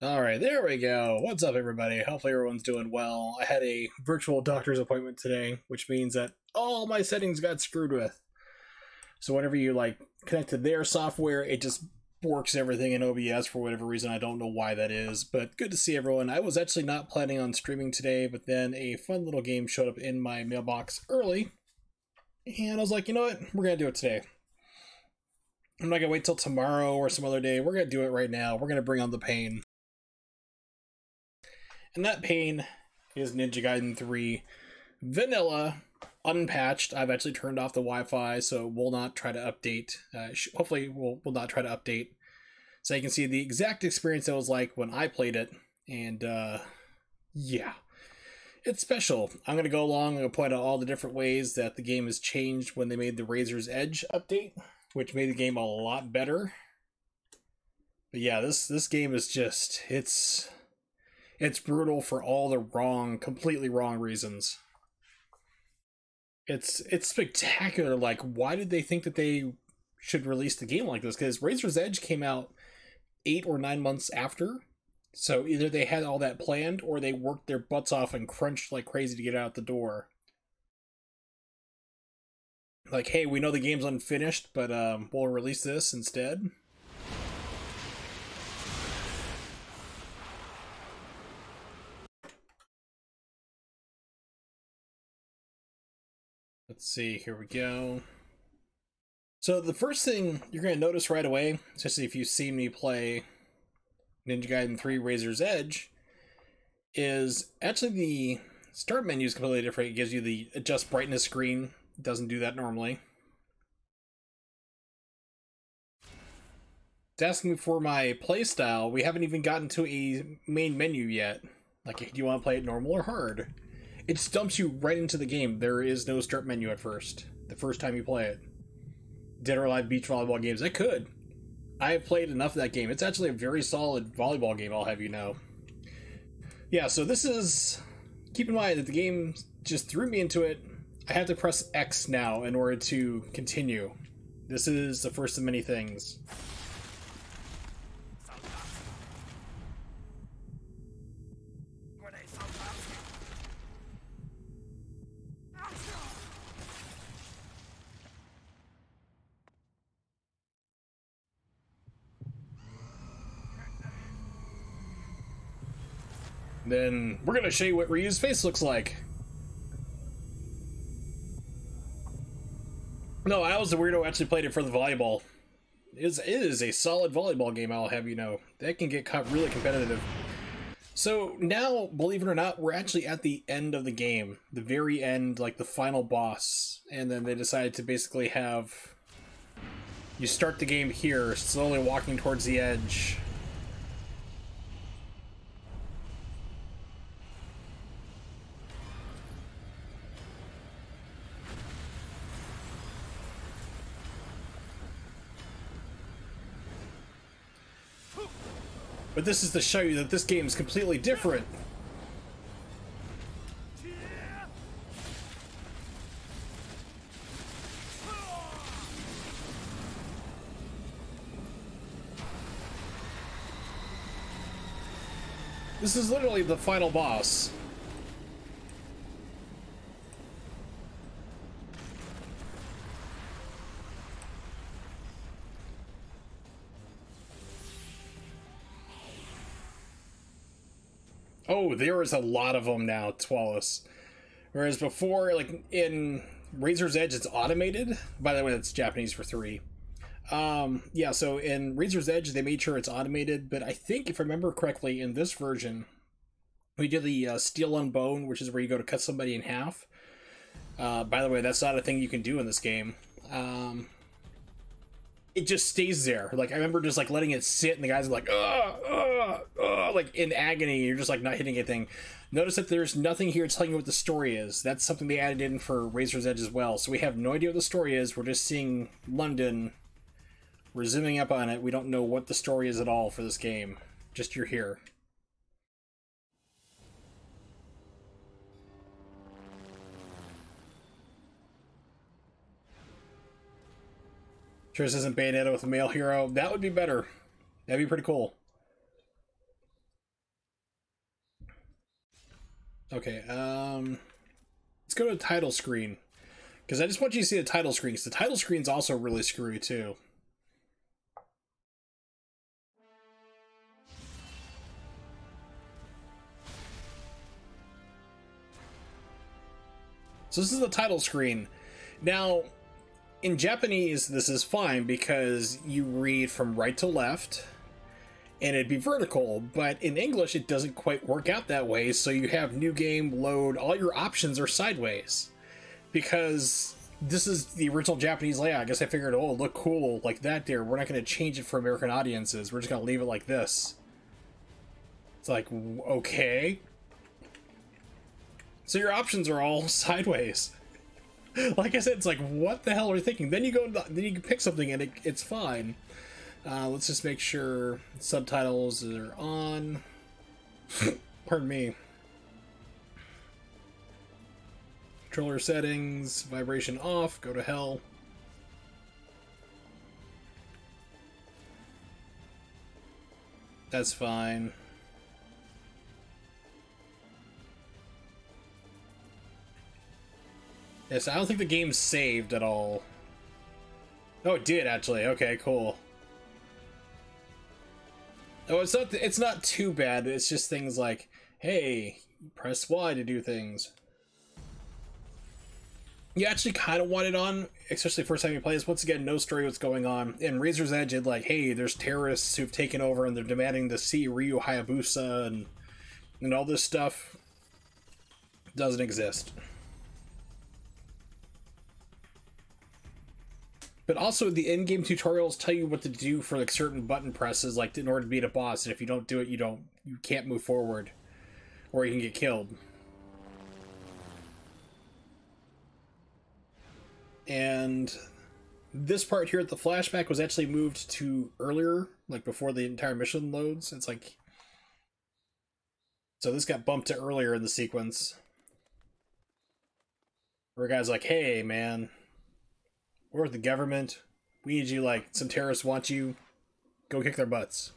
Alright, there we go. What's up, everybody? Hopefully everyone's doing well. I had a virtual doctor's appointment today, which means that all my settings got screwed with. So whenever you, connect to their software, it just borks everything in OBS for whatever reason. I don't know why that is, but good to see everyone. I was actually not planning on streaming today, but then a fun little game showed up in my mailbox early, and I was like, you know what? We're gonna do it today. I'm not gonna wait till tomorrow or some other day. We're gonna do it right now. We're gonna bring on the pain. And that pain is Ninja Gaiden 3 Vanilla Unpatched. I've actually turned off the Wi-Fi, so we'll not try to update. Hopefully we'll not try to update. So you can see the exact experience it was like when I played it. And yeah, it's special. I'm going to go along and point out all the different ways that the game has changed when they made the Razor's Edge update, which made the game a lot better. But yeah, this game is just, it's brutal for all the completely wrong reasons. It's spectacular. Like, why did they think that they should release the game like this? Because Razor's Edge came out 8 or 9 months after. So either they had all that planned or they worked their butts off and crunched like crazy to get out the door. Like, hey, we know the game's unfinished, but we'll release this instead. Let's see, here we go. So the first thing you're going to notice right away, especially if you've seen me play Ninja Gaiden 3 Razor's Edge, is actually the start menu is completely different. It gives you the adjust brightness screen. It doesn't do that normally. It's asking me for my playstyle. We haven't even gotten to a main menu yet. Like, do you want to play it normal or hard? It just dumps you right into the game. There is no start menu at first. The first time you play it. Dead or Alive beach volleyball games. I could. I have played enough of that game. It's actually a very solid volleyball game, I'll have you know. Yeah, so this is... Keep in mind that the game just threw me into it. I have to press X now in order to continue. This is the first of many things. Then we're gonna show you what Ryu's face looks like. No, I was the weirdo who actually played it for the volleyball. It is a solid volleyball game, I'll have you know. That can get really competitive. So now, believe it or not, we're actually at the end of the game. The very end, like the final boss. And then they decided to basically have... You start the game here, slowly walking towards the edge. But this is to show you that this game is completely different. This is literally the final boss. Oh, there is a lot of them now, Twalus. Whereas before, like in Razor's Edge, it's automated. By the way, that's Japanese for 3. Yeah, so in Razor's Edge, they made sure it's automated, but I think, if I remember correctly, in this version, we did the steel on bone, which is where you go to cut somebody in half. By the way, that's not a thing you can do in this game. It just stays there. Like, I remember just, like, letting it sit, and the guys are like, like, in agony. You're just, like, not hitting anything. Notice that there's nothing here telling you what the story is. That's something they added in for Razor's Edge as well. So we have no idea what the story is. We're just seeing London. We're zooming up on it. We don't know what the story is at all for this game. Just you're here. Sure, this isn't Bayonetta with a male hero. That would be better. That'd be pretty cool. Okay, let's go to the title screen. Because I just want you to see the title screen, because the title screen's also really screwy, too. So this is the title screen. Now, in Japanese, this is fine, because you read from right to left, and it'd be vertical, but in English it doesn't quite work out that way, so you have new game, load, all your options are sideways. Because this is the original Japanese layout. I guess I figured, oh, look cool like that there. We're not going to change it for American audiences. We're just going to leave it like this. It's like, okay. So your options are all sideways. Like I said, it's like, what the hell are you thinking? Then you go, then you can pick something and it's fine. Let's just make sure subtitles are on. Pardon me. Controller settings, vibration off, go to hell. That's fine. Yes, I don't think the game's saved at all. Oh, it did actually. Okay, cool. Oh, it's not too bad. It's just things like, hey, press Y to do things. You actually kind of want it on, especially the first time you play this. Once again, no story what's going on. In Razor's Edge, it's like, hey, there's terrorists who've taken over and they're demanding to see Ryu Hayabusa and all this stuff. Doesn't exist. But also, the in-game tutorials tell you what to do for like certain button presses, like in order to beat a boss. And if you don't do it, you can't move forward, or you can get killed. And this part here at the flashback was actually moved to earlier, like before the entire mission loads. It's like, so this got bumped to earlier in the sequence, where a guy's like, hey, man. We're with the government. We need you, like, some terrorists want you. Go kick their butts.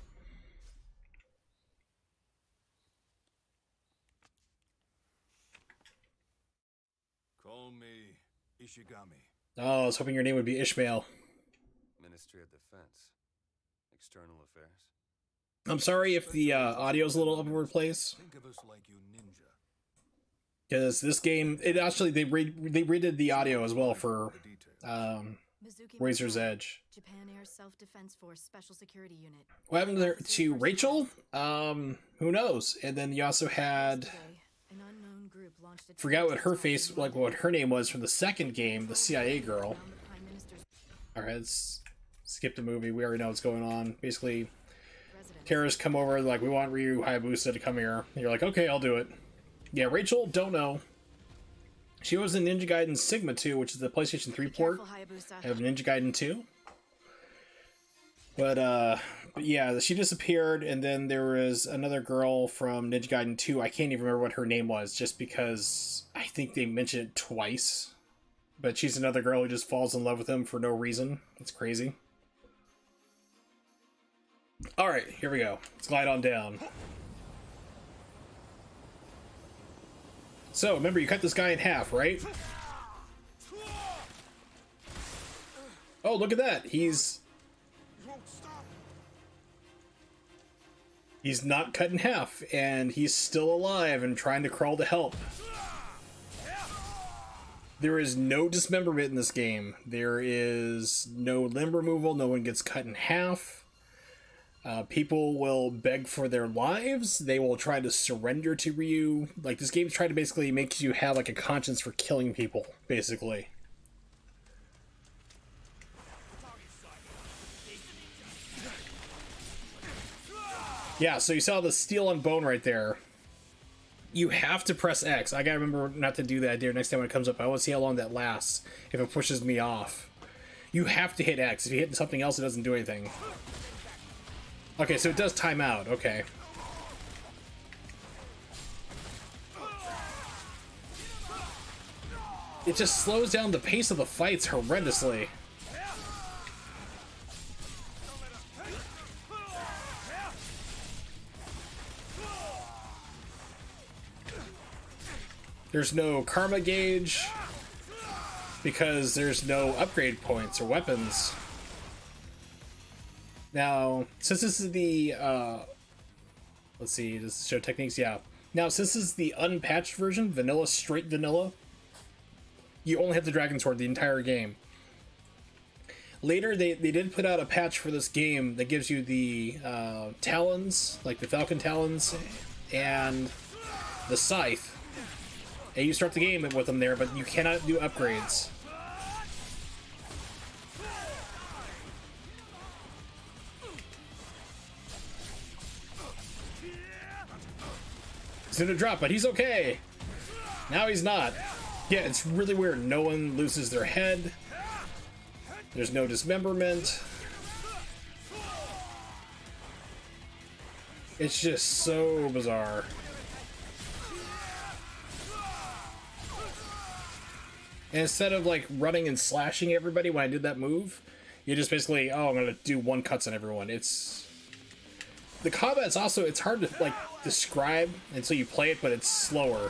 Call me Ishigami. Oh, I was hoping your name would be Ishmael. Ministry of Defense. External Affairs. I'm sorry if the audio's a little all over the place. Think of us like you ninja. Because this game, it actually, they redid the audio as well for Razor's Edge. Japan Air Self-Defense Force Special Security Unit. What happened there to Rachel? Who knows? And then you also had, forgot what her face, like what her name was from the second game, the CIA girl. Alright, let's skip the movie. We already know what's going on. Basically, terrorists come over, like, we want Ryu Hayabusa to come here. And you're like, okay, I'll do it. Yeah, Rachel, don't know. She was in Ninja Gaiden Sigma 2, which is the PlayStation 3 port. I have Ninja Gaiden 2. But yeah, she disappeared, and then there was another girl from Ninja Gaiden 2. I can't even remember what her name was, just because I think they mentioned it twice. But she's another girl who just falls in love with him for no reason. It's crazy. Alright, here we go. Let's glide on down. So, remember, you cut this guy in half, right? Oh, look at that. He's not cut in half, and he's still alive and trying to crawl to help. There is no dismemberment in this game. There is no limb removal. No one gets cut in half. People will beg for their lives. They will try to surrender to Ryu. Like, this game's trying to basically make you have, like, a conscience for killing people, basically. Yeah, so you saw the steel and bone right there. You have to press X. I gotta remember not to do that, dear. Next time when it comes up, I want to see how long that lasts, if it pushes me off. You have to hit X. If you hit something else, it doesn't do anything. Okay, so it does time out. Okay. It just slows down the pace of the fights horrendously. There's no karma gauge because there's no upgrade points or weapons. Now, since this is the let's see, does it show techniques? Yeah. Now, since this is the unpatched version, vanilla, straight vanilla, you only have the Dragon Sword the entire game. Later, they did put out a patch for this game that gives you the Talons, like the Falcon Talons, and the Scythe. And you start the game with them there, but you cannot do upgrades. He's gonna drop, but he's okay. Now he's not. Yeah, it's really weird. No one loses their head. There's no dismemberment. It's just so bizarre. And instead of like running and slashing everybody when I did that move, you just basically, oh, I'm gonna do one cuts on everyone. It's the combat's also, it's hard to like describe until you play it, but it's slower.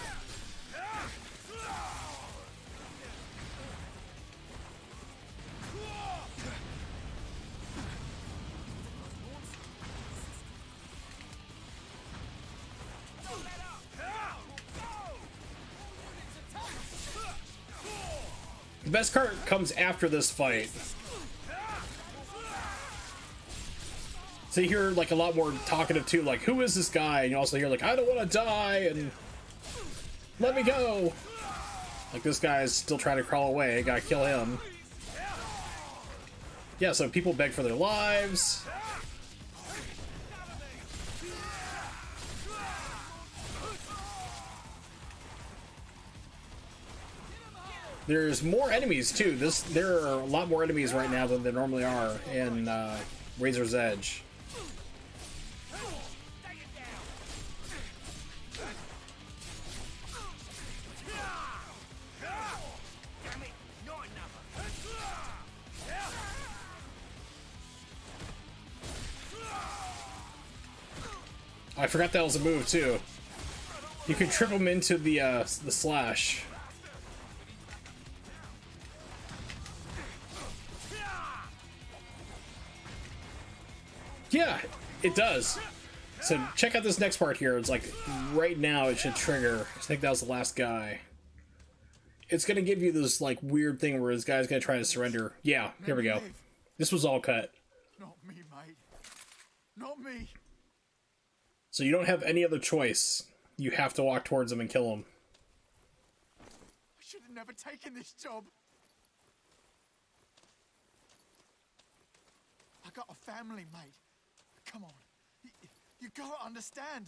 The best part comes after this fight. So you hear like a lot more talkative too, like, who is this guy? And you also hear like, I don't want to die, and let me go. Like, this guy is still trying to crawl away, gotta kill him. Yeah, so people beg for their lives. There's more enemies too. There are a lot more enemies right now than there normally are in Razor's Edge. I forgot that was a move too. You can trip them into the slash. Yeah, it does. So check out this next part here. It's like right now it should trigger. I think that was the last guy. It's gonna give you this like weird thing where this guy's gonna try to surrender. Yeah, here we go. This was all cut. Not me, mate. Not me. So you don't have any other choice. You have to walk towards him and kill him. I should have never taken this job. I got a family, mate. Come on. You gotta understand.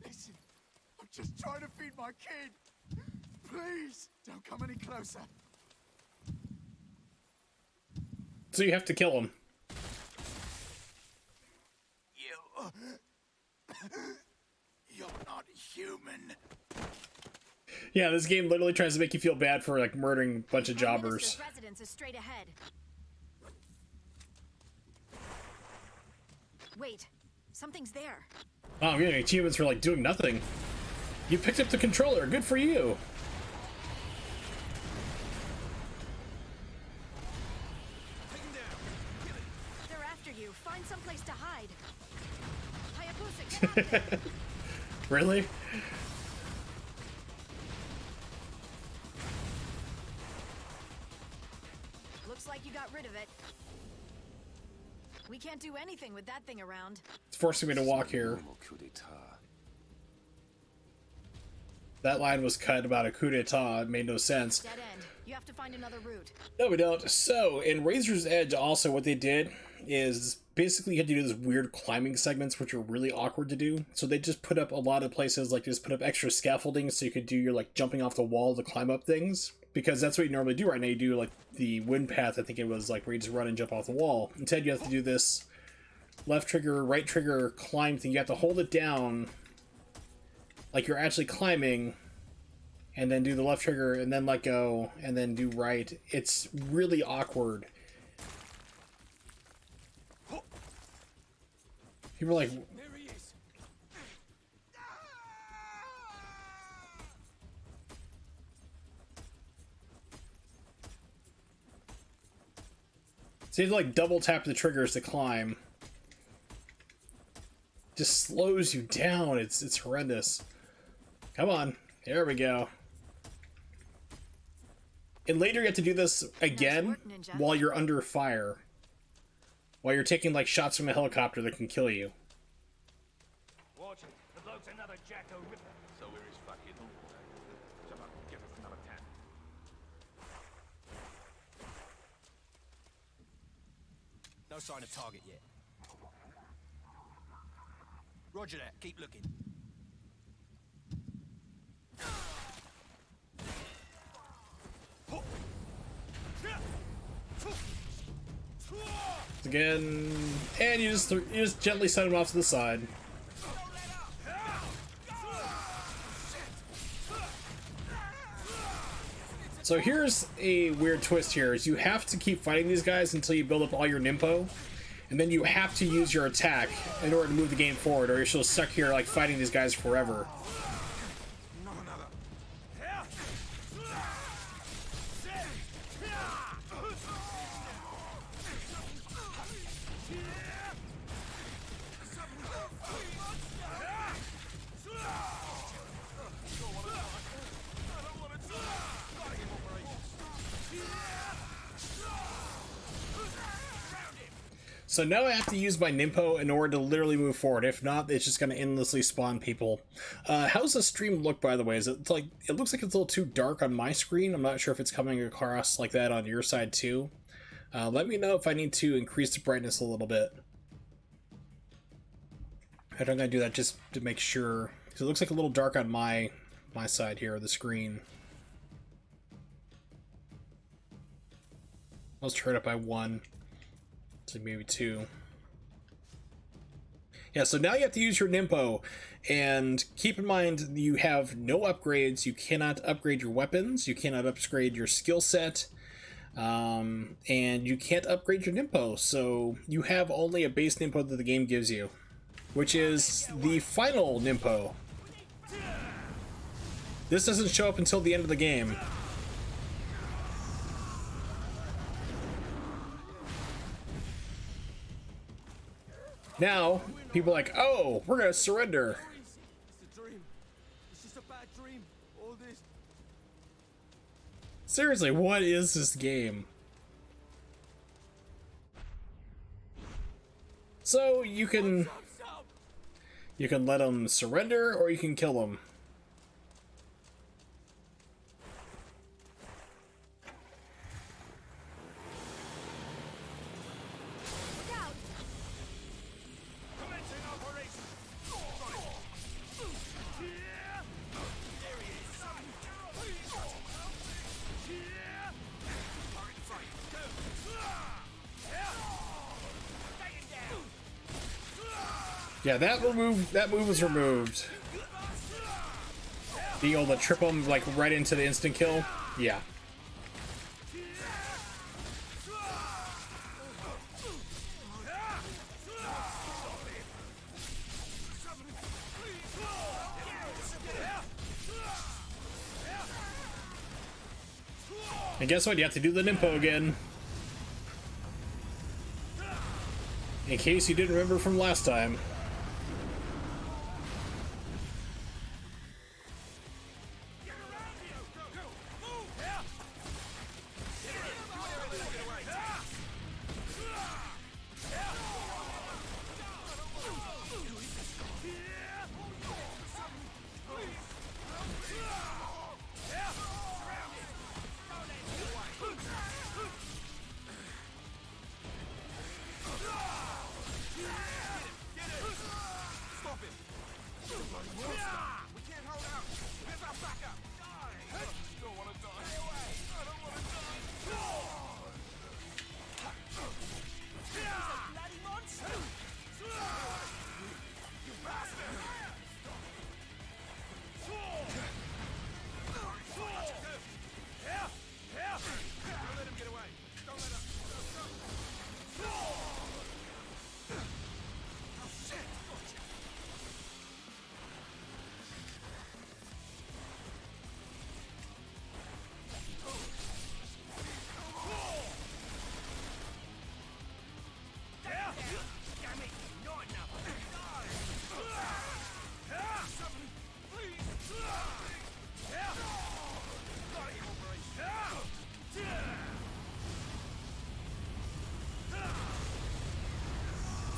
Listen, I'm just trying to feed my kid. Please, don't come any closer. So you have to kill him. You're not human. Yeah, this game literally tries to make you feel bad for like murdering a bunch of jobbers. Residence is straight ahead. Wait, something's there. Oh, I'm getting achievements for like doing nothing. You picked up the controller. Good for you. They're after you. Find someplace to hide. Hayabusa, get out there. Really? Looks like you got rid of it. We can't do anything with that thing around. It's forcing me to walk here. That line was cut about a coup d'etat. It made no sense. Dead end. You have to find another route. No, we don't. So, in Razor's Edge, also, what they did is basically you had to do these weird climbing segments, which are really awkward to do. So they just put up a lot of places, like just put up extra scaffolding so you could do your like jumping off the wall to climb up things. Because that's what you normally do right now. You do like the wind path, I think it was, like where you just run and jump off the wall. Instead, you have to do this left trigger, right trigger climb thing. You have to hold it down like you're actually climbing, and then do the left trigger, and then let go, and then do right. It's really awkward. People are like, There he is. so you have to like double tap the triggers to climb. Just slows you down. It's horrendous. Come on. There we go. And later you have to do this again work, Ninja. while you're under fire. While you're taking like shots from a helicopter that can kill you. Watch it. The bloke's another Jacko Ripper. So we're his fucking uncle. Come on, give us another 10. No sign of target yet. Roger that. Keep looking. Again, and you just gently send him off to the side. So here's a weird twist here, is you have to keep fighting these guys until you build up all your Nimpo, and then you have to use your attack in order to move the game forward, or you're still stuck here like fighting these guys forever. So now I have to use my Nimpo in order to literally move forward. If not, it's just going to endlessly spawn people. How's the stream look, by the way? Is it like, it looks like it's a little too dark on my screen. I'm not sure if it's coming across like that on your side too. Let me know if I need to increase the brightness a little bit. I'm going to do that just to make sure, because it looks like a little dark on my side here of the screen. Let's turn it up by 1. So maybe 2. Yeah, so now you have to use your Nimpo, and keep in mind you have no upgrades. You cannot upgrade your weapons, you cannot upgrade your skill set, and you can't upgrade your Nimpo. So you have only a base Nimpo that the game gives you, which is the final Nimpo. This doesn't show up until the end of the game. Now, people are like, oh, we're gonna surrender. It's a dream. It's just a bad dream. All this. Seriously, what is this game? So you can let them surrender, or you can kill them. Yeah, that move was removed. Being able to trip them like right into the instant kill. Yeah. And guess what? You have to do the Nimpo again. In case you didn't remember from last time.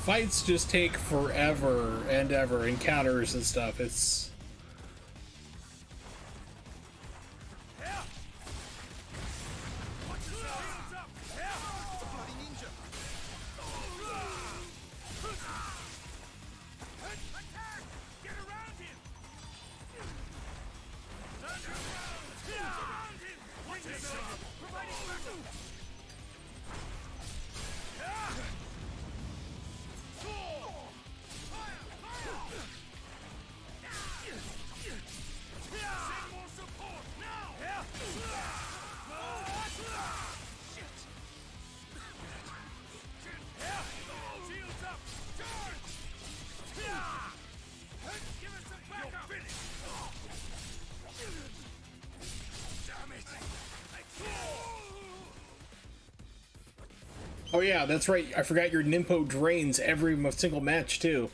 fights just take forever and ever, encounters and stuff. It's... Oh yeah, that's right. I forgot your Nimpo drains every single match too.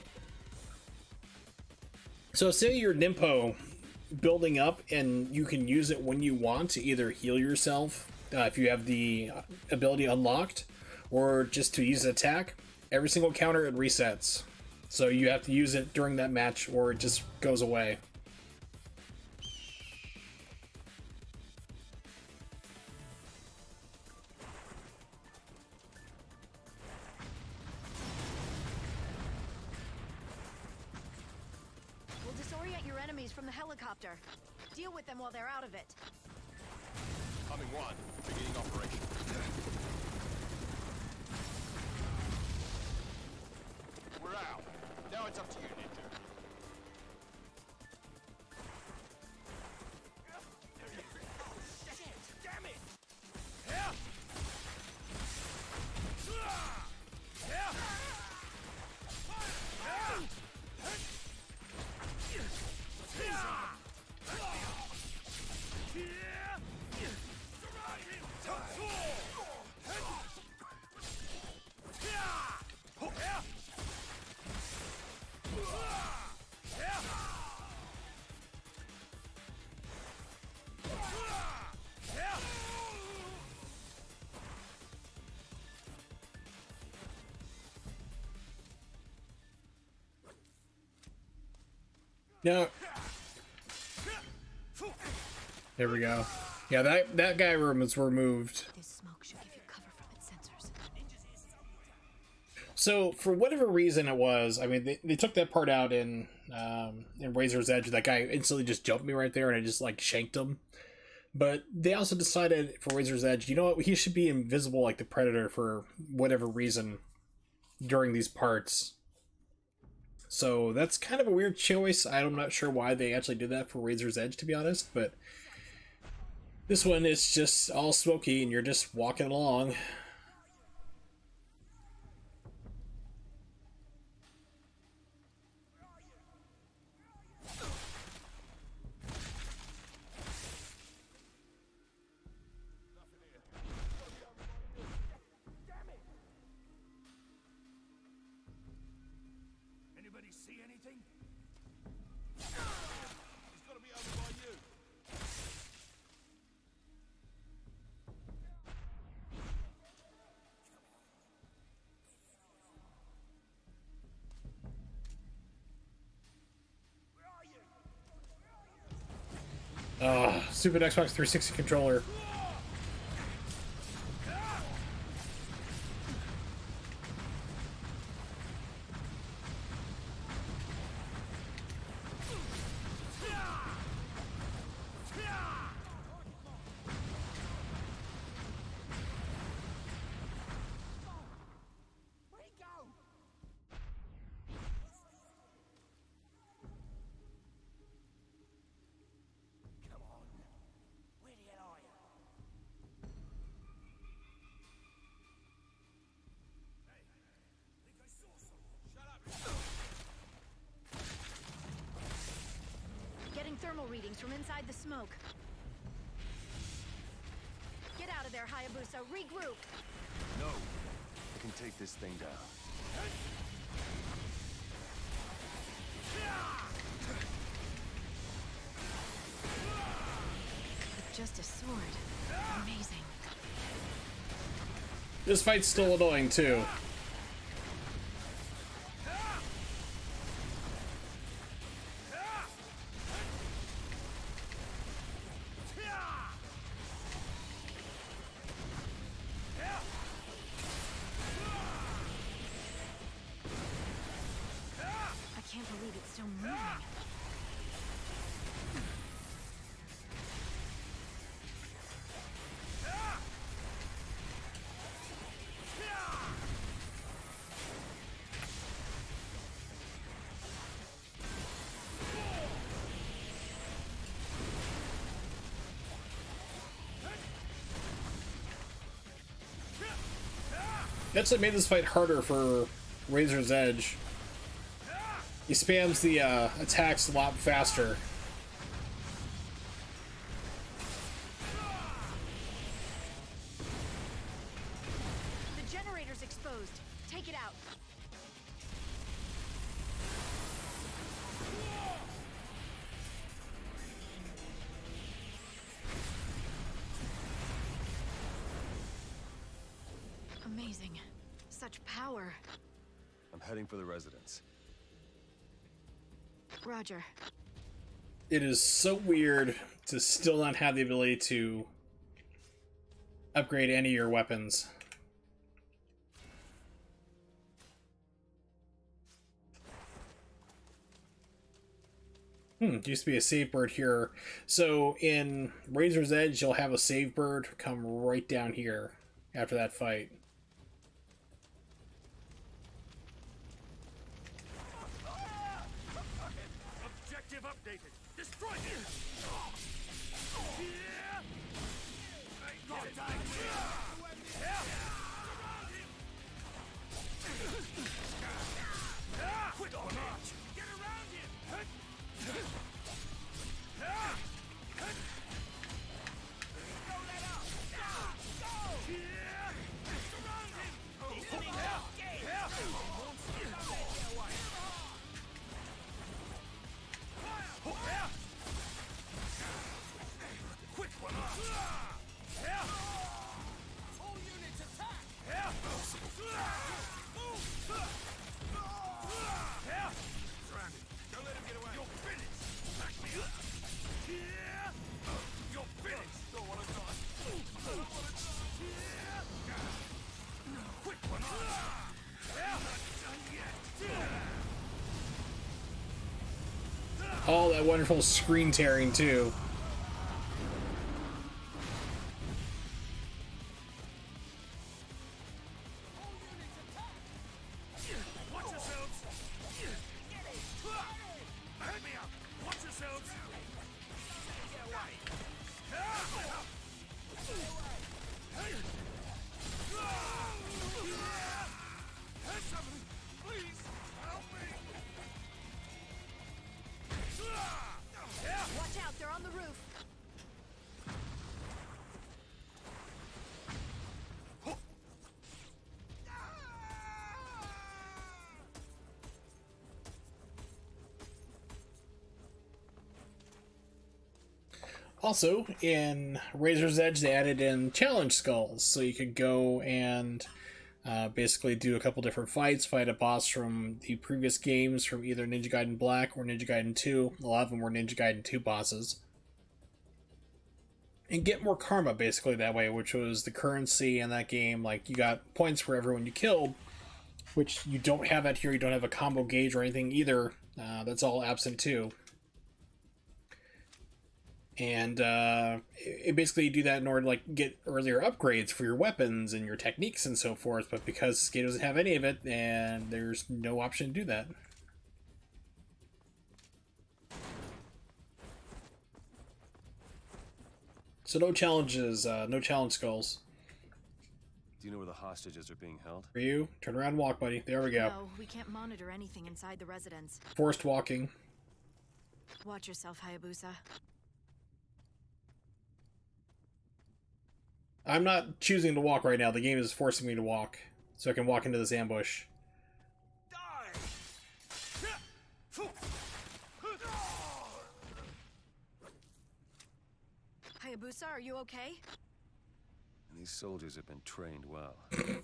So say your Nimpo building up and you can use it when you want to either heal yourself if you have the ability unlocked, or just to use an attack. Every single counter it resets. So you have to use it during that match or it just goes away. From the helicopter. Deal with them while they're out of it. Coming one, beginning operation. We're out. Now it's up to you, Ninja. Shit! Damn it! No. There we go. Yeah, that guy room is removed. This smoke should give you cover from its sensors. So for whatever reason it was, I mean, they took that part out in Razor's Edge. That guy instantly just jumped me right there, and I just like shanked him. But they also decided for Razor's Edge, you know what? He should be invisible like the Predator for whatever reason during these parts. So that's kind of a weird choice. I'm not sure why they actually did that for Razor's Edge, to be honest. But this one is just all smoky, and you're just walking along. See anything? He's got to be over by you. Where are you? Stupid Xbox 360 controller. Thermal readings from inside the smoke. Get out of there, Hayabusa. Regroup. No. I can take this thing down. With just a sword. Amazing. This fight's still annoying too. That's what made this fight harder for Razor's Edge. He spams the attacks a lot faster. The generator's exposed. Take it out. Amazing. Such power. I'm heading for the residence. Roger. It is so weird to still not have the ability to upgrade any of your weapons. Used to be a save bird here. So in Razor's Edge, you'll have a save bird come right down here after that fight. Objective updated. Destroy him. Quick on march. Get around him. Don't let up. Go. Surround him. He's getting out. Quick one up. All units attack. Surrounded. Don't let him get away. You're finished. Back me up. You're finished. Don't want to die. Don't want to die. Quick one up. Not done yet. All that wonderful screen tearing too. Watch yourselves! Back me up! Watch yourselves! Get away! Somebody, please help me! Watch out, they're on the roof. Also, in Razor's Edge, they added in challenge skulls, so you could go and basically do a couple different fights, fight a boss from the previous games from either Ninja Gaiden Black or Ninja Gaiden 2. A lot of them were Ninja Gaiden 2 bosses. And get more karma, basically, that way, which was the currency in that game. Like, you got points for everyone you killed, which you don't have out here. You don't have a combo gauge or anything either. That's all absent, too. And it basically you do that in order to like get earlier upgrades for your weapons and your techniques and so forth. But because this game doesn't have any of it, and there's no option to do that. So no challenges, no challenge skulls. Do you know where the hostages are being held? For you, turn around and walk, buddy. There we go. No, we can't monitor anything inside the residence. Forced walking. Watch yourself, Hayabusa. I'm not choosing to walk right now. The game is forcing me to walk, so I can walk into this ambush. Hayabusa, are you okay? And these soldiers have been trained well. A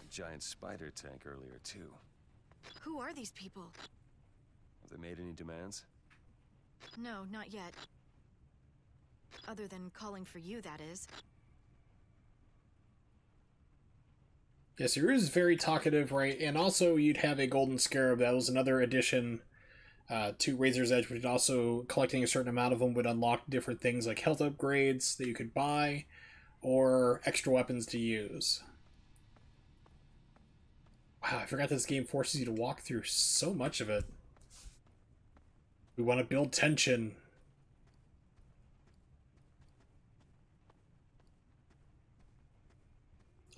giant spider tank earlier, too. Who are these people? Have they made any demands? No, not yet. Other than calling for you, that is. Yes, he is very talkative, right? And also, you'd have a golden scarab. That was another addition to Razor's Edge, which also collecting a certain amount of them would unlock different things like health upgrades that you could buy, or extra weapons to use. Wow, I forgot this game forces you to walk through so much of it. We want to build tension.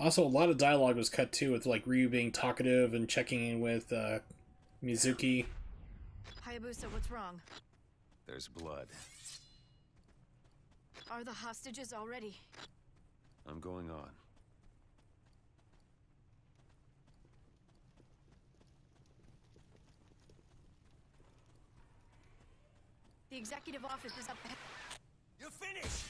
Also, a lot of dialogue was cut too, with like Ryu being talkative and checking in with Mizuki. Hayabusa, what's wrong? There's blood. Are the hostages already? I'm going on. The executive office is up ahead. You're finished!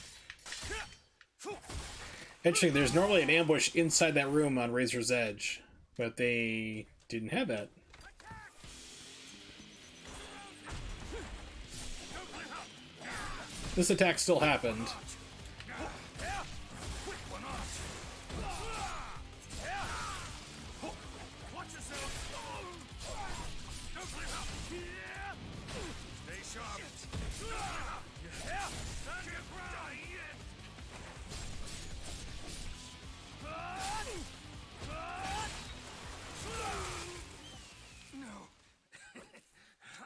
Interesting, there's normally an ambush inside that room on Razor's Edge, but they didn't have that. This attack still happened.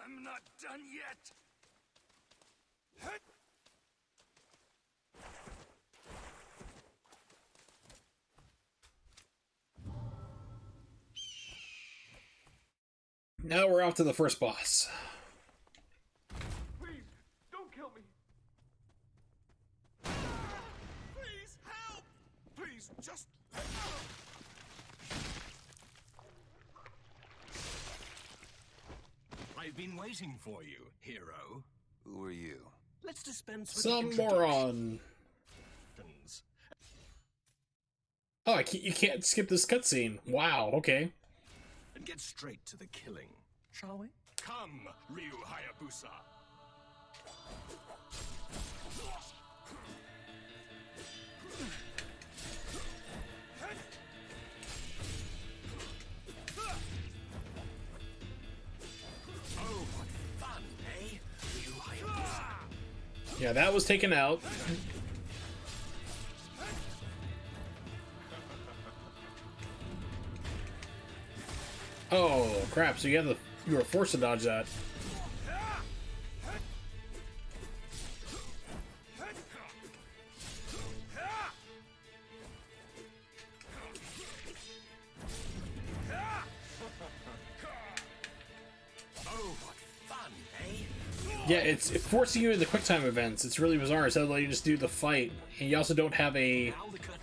I'm not done yet. Now we're off to the first boss. Please, don't kill me. Please, help! Please, just... I've been waiting for you, hero. Who are you? Let's dispense with Some the moron. introductions. Oh, you can't skip this cutscene. Wow, okay. And get straight to the killing, shall we? Come, Ryu Hayabusa. Oh, what fun, eh? Ryu Hayabusa. Yeah, that was taken out. Oh crap! So you were forced to dodge that. Oh, what fun, eh? Yeah, it's forcing you into quick time events. It's really bizarre. Instead of letting you just do the fight, and you also don't have a. Now the curtain.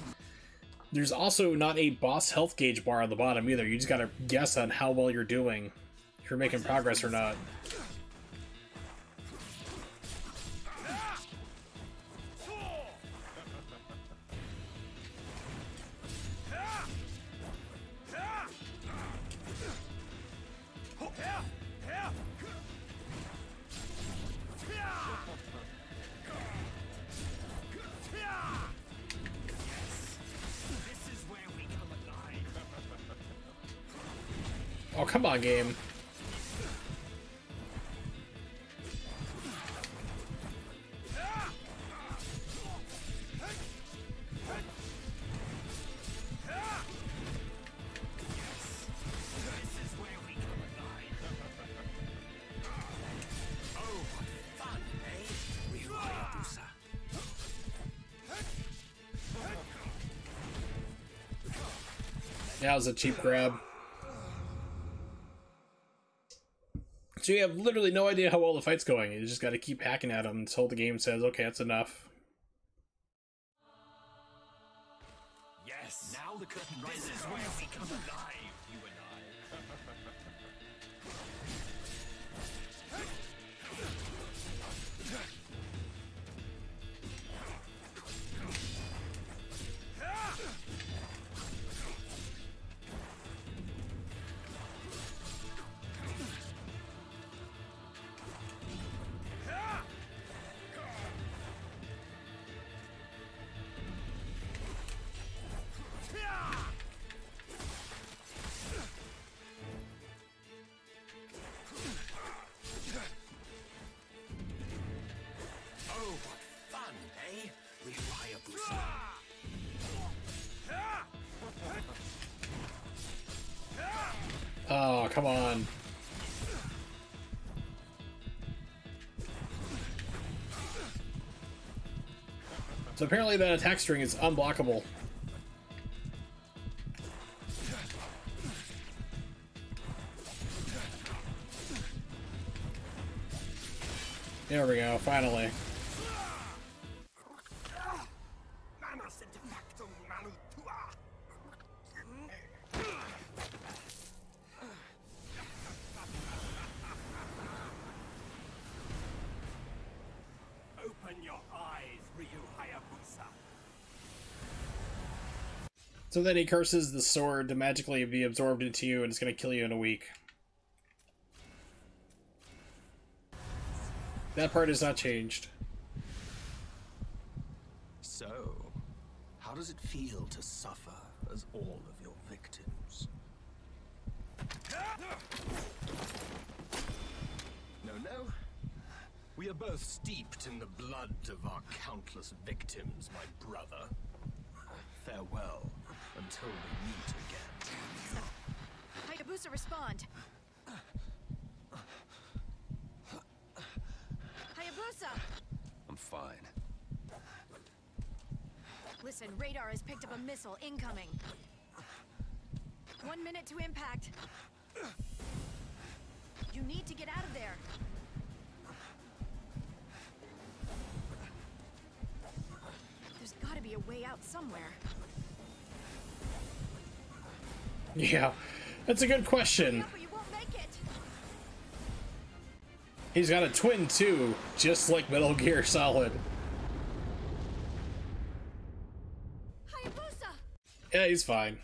There's also not a boss health gauge bar on the bottom either. You just gotta guess on how well you're doing, if you're making progress or not. This is where we come alive. Oh, come on, game. This is where we come alive. Oh, what fun, eh? Ryu Hayabusa. That was a cheap grab. So you have literally no idea how well the fight's going. You just gotta keep hacking at them until the game says, okay, that's enough. Yes. Now the curtain rises. This is where we come alive, you and I. Oh, what fun, eh? Ryu Hayabusa. Oh, come on. So apparently that attack string is unblockable. There we go, finally. Open your eyes, Ryu Hayabusa. So then he curses the sword to magically be absorbed into you and it's going to kill you in a week. That part has not changed. So, how does it feel to suffer as all of your victims? No, no. We are both steeped in the blood of our countless victims, my brother. Farewell until we meet again. Hayabusa, respond. Hayabusa! I'm fine. Listen, radar has picked up a missile incoming. 1 minute to impact. You need to get out of there. There's gotta be a way out somewhere. Yeah, that's a good question. Hurry up or you won't make it. He's got a twin too, just like Metal Gear Solid. Hayabusa! Yeah, he's fine.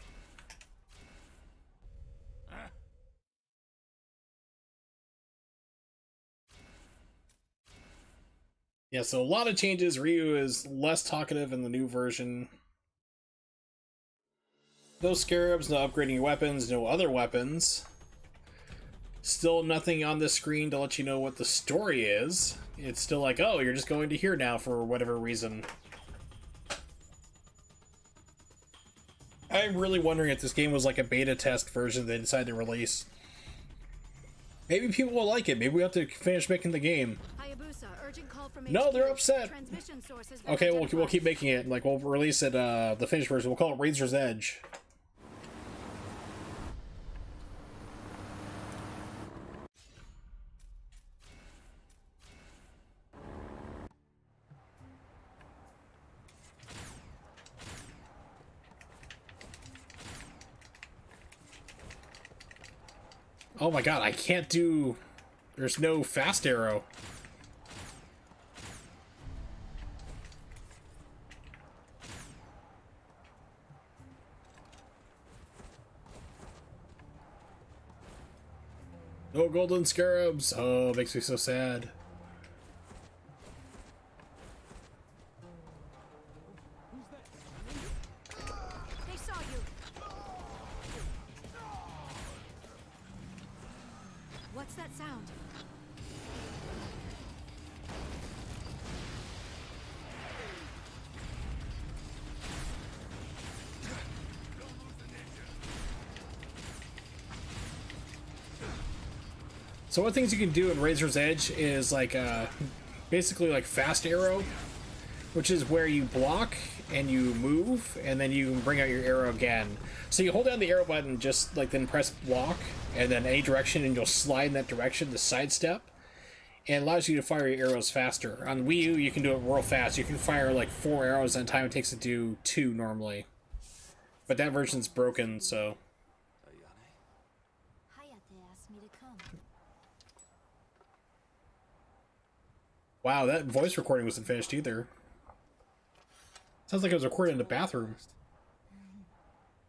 Yeah, so a lot of changes. Ryu is less talkative in the new version. No scarabs, no upgrading your weapons, no other weapons. Still nothing on the screen to let you know what the story is. It's still like, oh, you're just going to here now for whatever reason. I'm really wondering if this game was like a beta test version they decided to release. Maybe people will like it. Maybe we have to finish making the game. Hayabusa, urgent call from No, HQ. they're upset. Transmission source has been Okay, we'll identified. keep making it. Like, we'll release it, the finished version. We'll call it Razor's Edge. Oh my god, I can't do... There's no fast arrow. No golden scarabs. Oh, it makes me so sad. They saw you. What's that sound? So one things you can do in Razor's Edge is like basically like fast arrow, which is where you block and you move and then you can bring out your arrow again. So you hold down the arrow button, just like then press block and then any direction and you'll slide in that direction to sidestep. And it allows you to fire your arrows faster. On Wii U you can do it real fast. You can fire like 4 arrows at a time. It takes to do 2 normally. But that version's broken, so... Hayate asked me to come. Wow, that voice recording wasn't finished either. Sounds like it was recorded in the bathroom.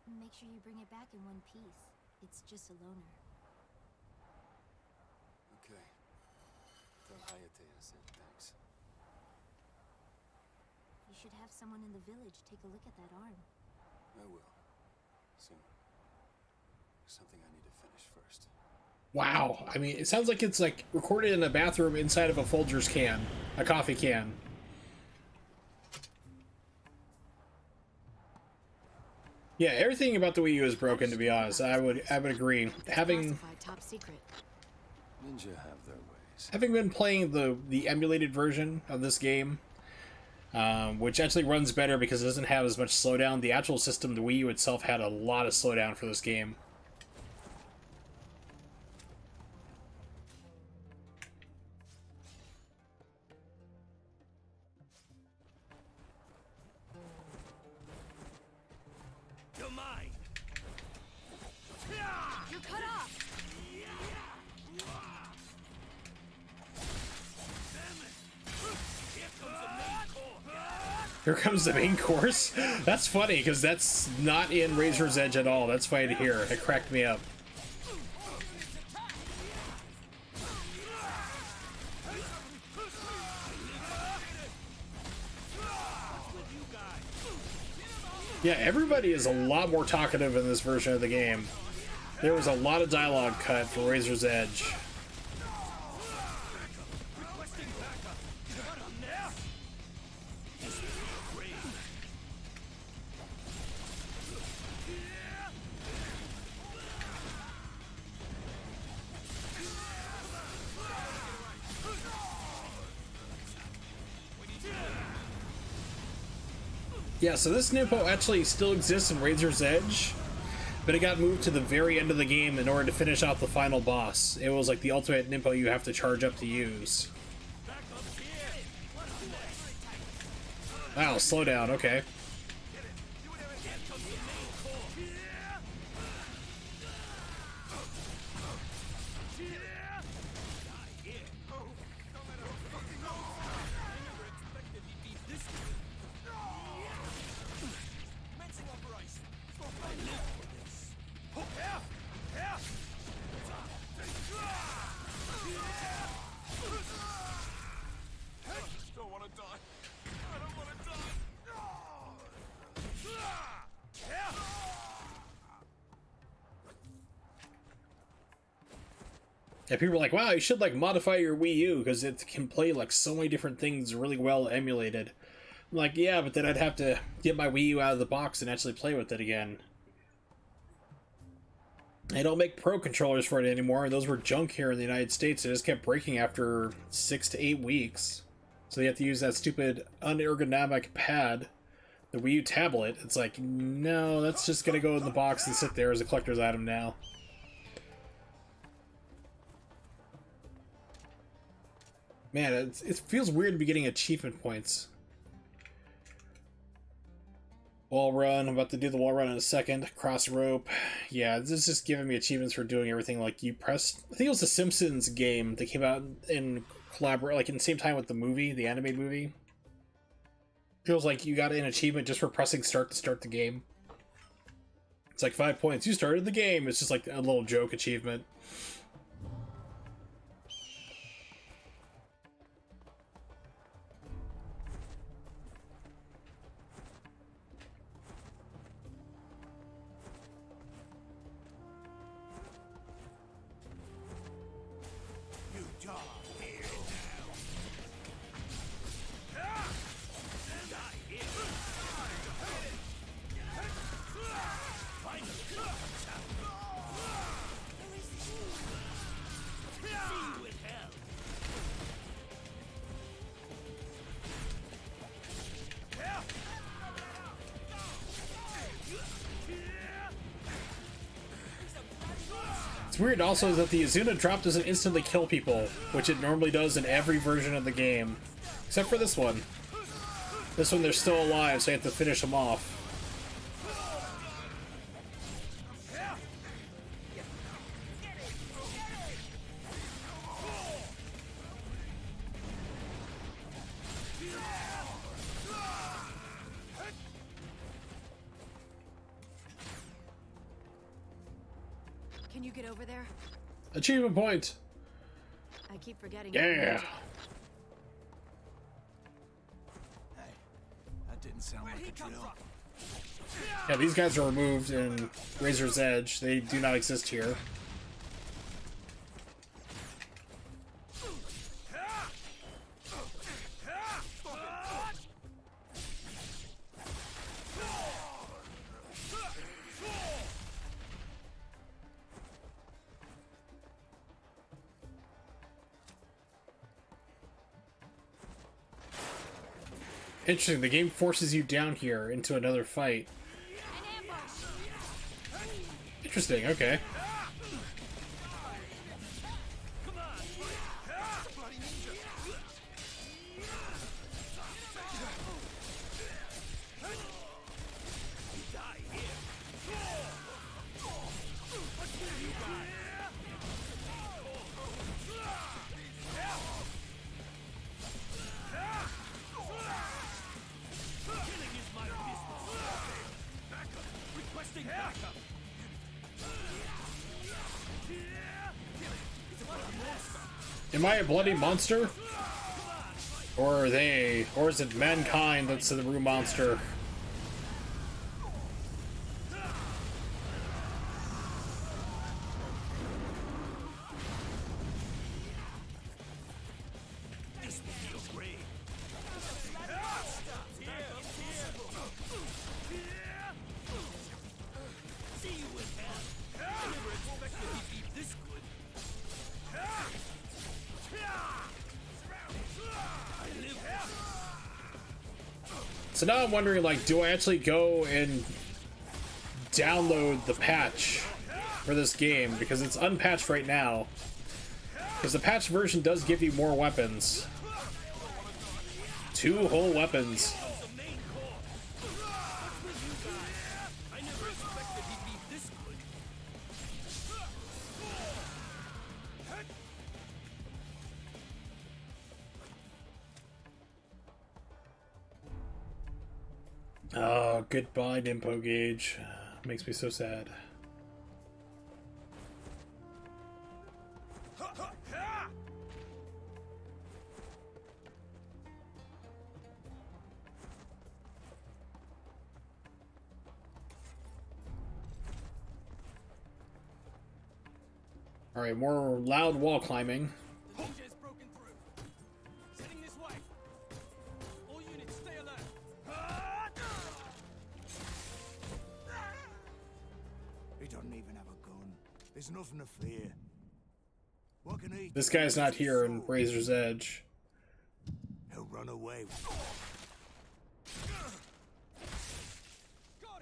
Make sure you bring it back in one piece. It's just a loner. Okay. Tell Hayate I said thanks. You should have someone in the village take a look at that arm. I will. Soon. There's something I need to finish first. Wow, I mean, it sounds like it's like recorded in a bathroom inside of a Folgers can, a coffee can. Yeah, everything about the Wii U is broken, to be honest. I would agree. Having Classified top secret. Ninja have their ways. having been playing the emulated version of this game, which actually runs better because it doesn't have as much slowdown. The actual system, the Wii U itself, had a lot of slowdown for this game. Here comes the main course. That's funny because that's not in Razor's Edge at all. That's funny to hear. It cracked me up. Yeah, everybody is a lot more talkative in this version of the game. There was a lot of dialogue cut for Razor's Edge. Yeah, so this Nimpo actually still exists in Razor's Edge, but it got moved to the very end of the game in order to finish out the final boss. It was like the ultimate Nimpo you have to charge up to use. Wow, slow down, okay. Yeah, people are like, wow, you should like modify your Wii U because it can play like so many different things really well emulated. I'm like, yeah, but then I'd have to get my Wii U out of the box and actually play with it again. They don't make pro controllers for it anymore, and those were junk here in the United States. It just kept breaking after 6 to 8 weeks. So you have to use that stupid unergonomic pad, the Wii U tablet. It's like, no, that's just gonna go in the box and sit there as a collector's item now. Man, it feels weird to be getting achievement points. Wall run. I'm about to do the wall run in a second. Cross rope. Yeah, this is just giving me achievements for doing everything like you press. I think it was the Simpsons game that came out in like in the same time with the movie, the anime movie. Feels like you got an achievement just for pressing start to start the game. It's like 5 points. You started the game. It's just like a little joke achievement. It's weird also that the Azuna drop doesn't instantly kill people, which it normally does in every version of the game. Except for this one. This one they're still alive, so you have to finish them off. Can you get over there? Achievement point! I keep forgetting. Yeah! Hey, that didn't sound like a drill. Yeah, these guys are removed in Razor's Edge. They do not exist here. Interesting, the game forces you down here into another fight. Interesting, okay. Am I a bloody monster? Or are they? Or is it mankind that's the real monster? So now I'm wondering, like, do I actually go and download the patch for this game? Because it's unpatched right now. Because the patched version does give you more weapons. 2 whole weapons. Oh, goodbye, Nimpo Gauge. Makes me so sad. Alright, more loud wall climbing. Ninja's broken through. Heading this way. All units, stay alert. He doesn't even have a gun. There's nothing to fear. What can he This do? guy's not here in Razor's Edge. He'll run away. Got it.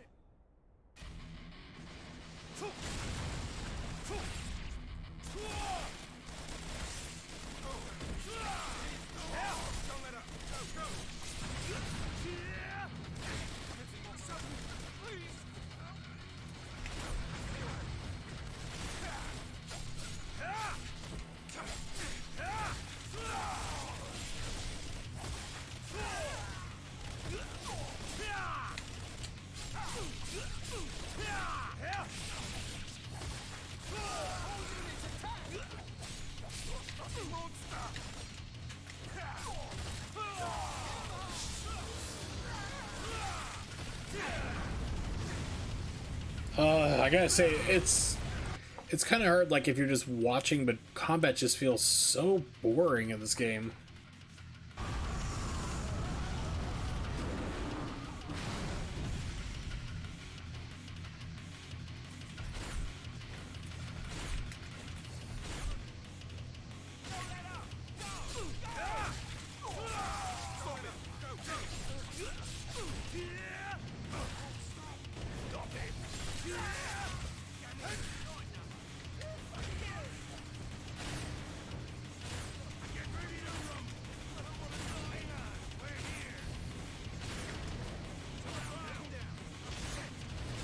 I gotta say, it's kind of hard, like, if you're just watching, but combat just feels so boring in this game.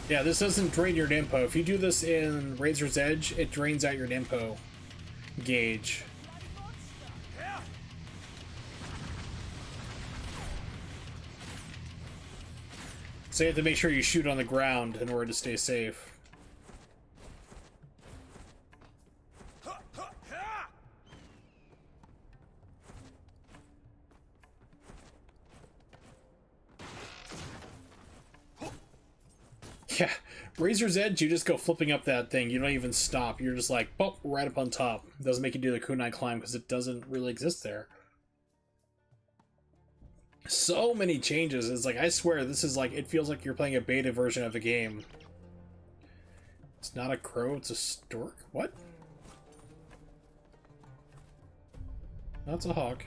Yeah, this doesn't drain your Nimpo. If you do this in Razor's Edge, it drains out your Nimpo gauge. So you have to make sure you shoot on the ground in order to stay safe. Yeah, Razor's Edge, you just go flipping up that thing. You don't even stop. You're just like, oh, right up on top. It doesn't make you do the kunai climb because it doesn't really exist there. So many changes. It's like, I swear, this is like, it feels like you're playing a beta version of the game. It's not a crow, it's a stork? What? That's a hawk.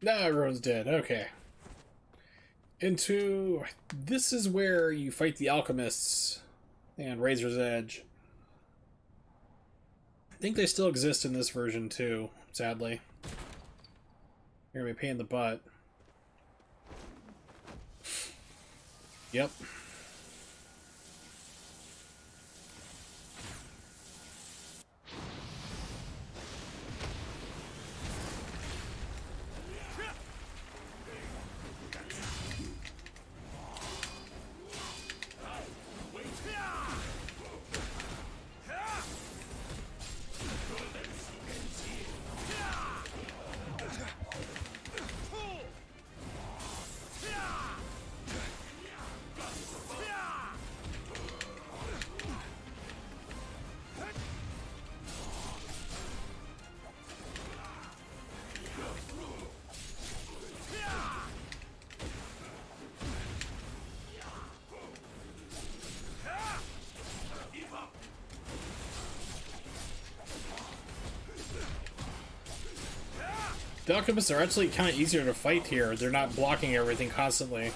Now everyone's dead. Okay. Into... This is where you fight the alchemists and Razor's Edge. I think they still exist in this version too, sadly. You're gonna be a pain in the butt. Yep. The alchemists are actually kind of easier to fight here. They're not blocking everything constantly.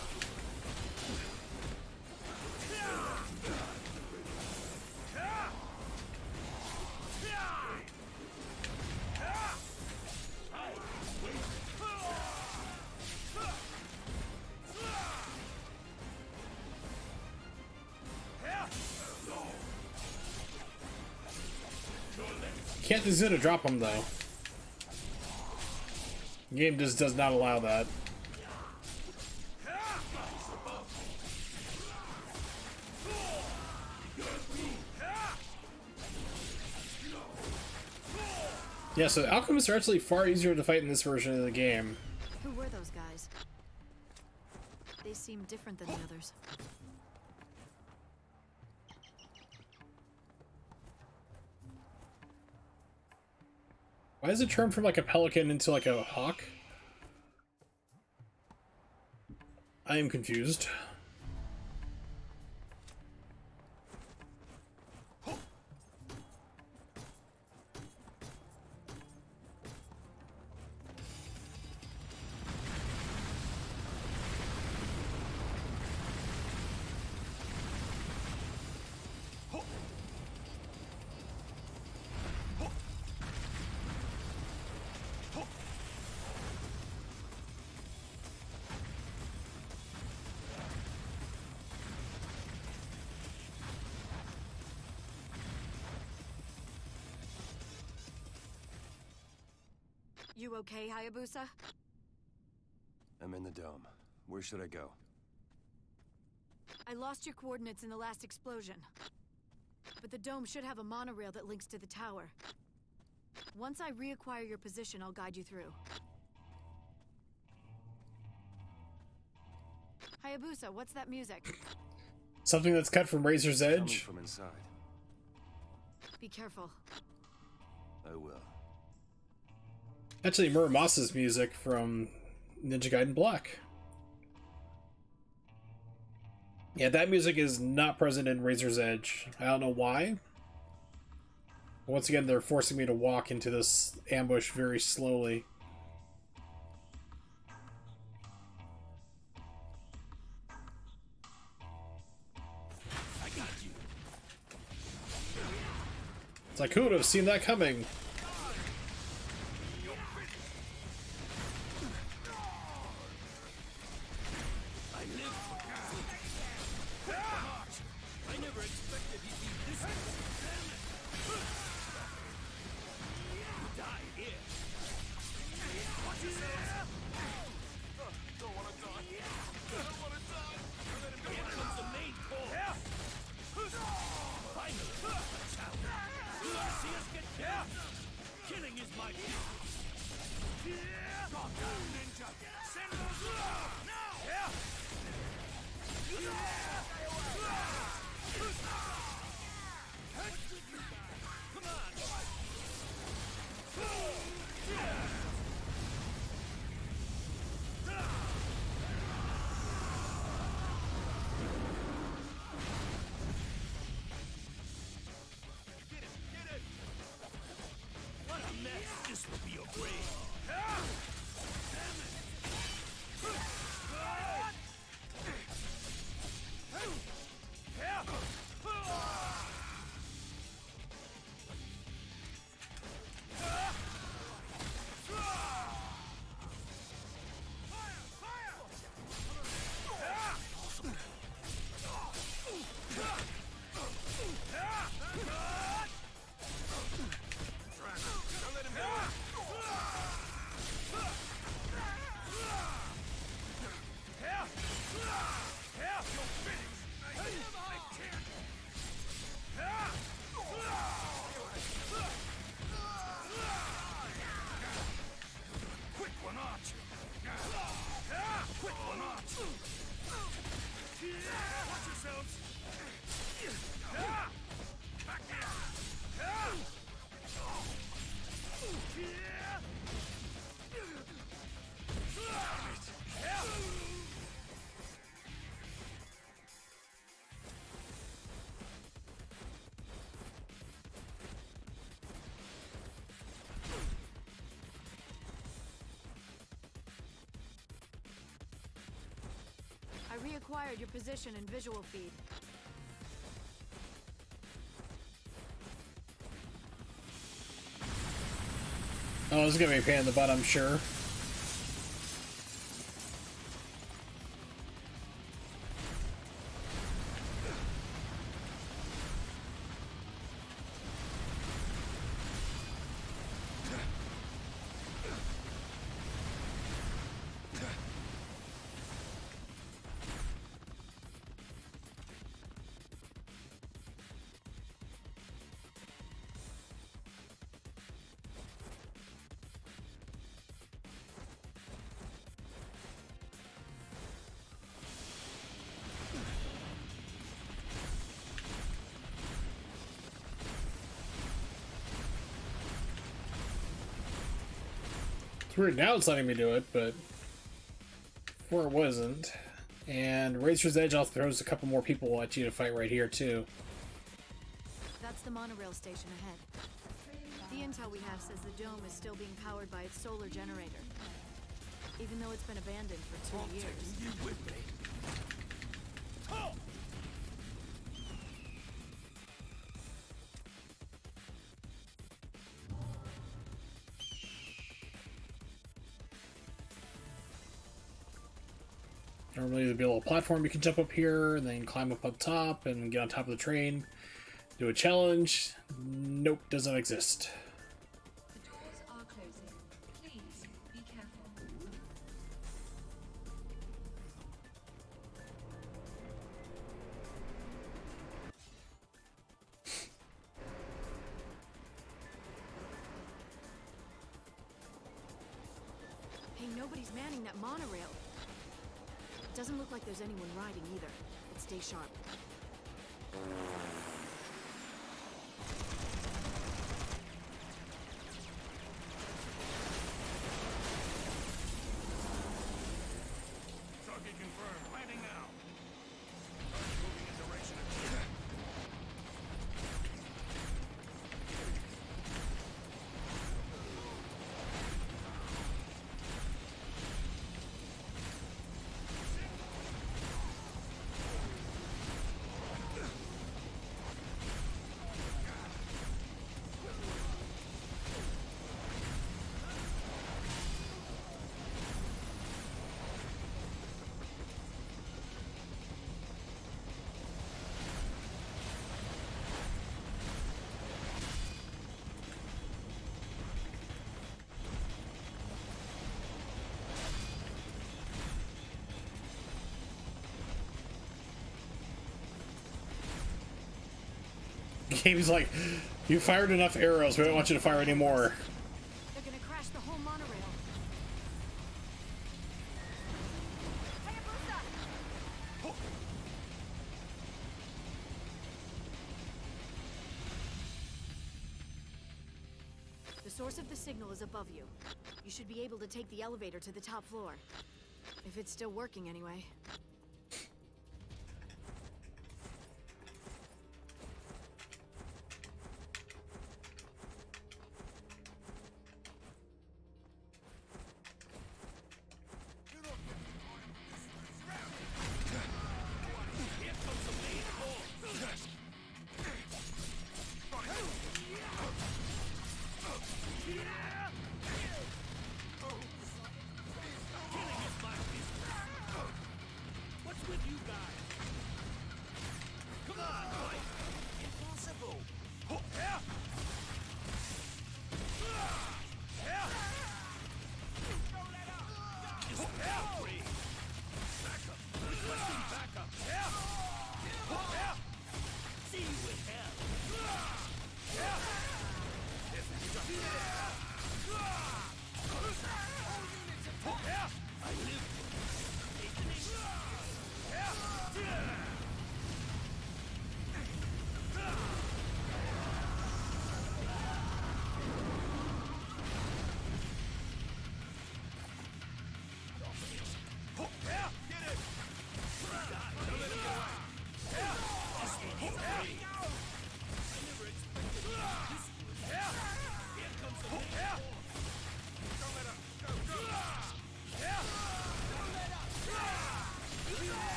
Can't use it to drop them though. The game just does not allow that. Yeah, so alchemists are actually far easier to fight in this version of the game. Who were those guys? They seem different than the others. Why is it turned from like a pelican into like a hawk? I am confused. You okay, Hayabusa? I'm in the dome. Where should I go? I lost your coordinates in the last explosion. But the dome should have a monorail that links to the tower. Once I reacquire your position, I'll guide you through. Hayabusa, what's that music? Something that's cut from Razor's Coming Edge. from inside. Be careful. I will. Actually, Muramasa's music from Ninja Gaiden Black. Yeah, that music is not present in Razor's Edge. I don't know why. Once again, they're forcing me to walk into this ambush very slowly. I got you. It's like, who would have seen that coming? I never expected he'd be this. Killing is my business. Goddamn ninja! Send those now! Yeah! Come on! Get it! What a mess! This will be your grave. Damn it! Watch yourselves! Back I reacquired your position and visual feed. Oh, this is gonna be a pain in the butt, I'm sure. It's weird now it's letting me do it, but before it wasn't. And Razor's Edge also throws a couple more people at you to fight right here too. That's the monorail station ahead. The intel we have says the dome is still being powered by its solar generator, even though it's been abandoned for 2 years. you with me. Oh! Normally there'd be a little platform you can jump up here and then climb up top and get on top of the train. Do a challenge. Nope, doesn't exist. The doors are closing. Please be careful. Hey, nobody's manning that monorail. Doesn't look like there's anyone riding either, but stay sharp. Target confirmed. Landing now. Target moving in direction of two. Game's like, you fired enough arrows, we don't want you to fire any more. source of the signal is above you. You should be able to take the elevator to the top floor. If it's still working anyway.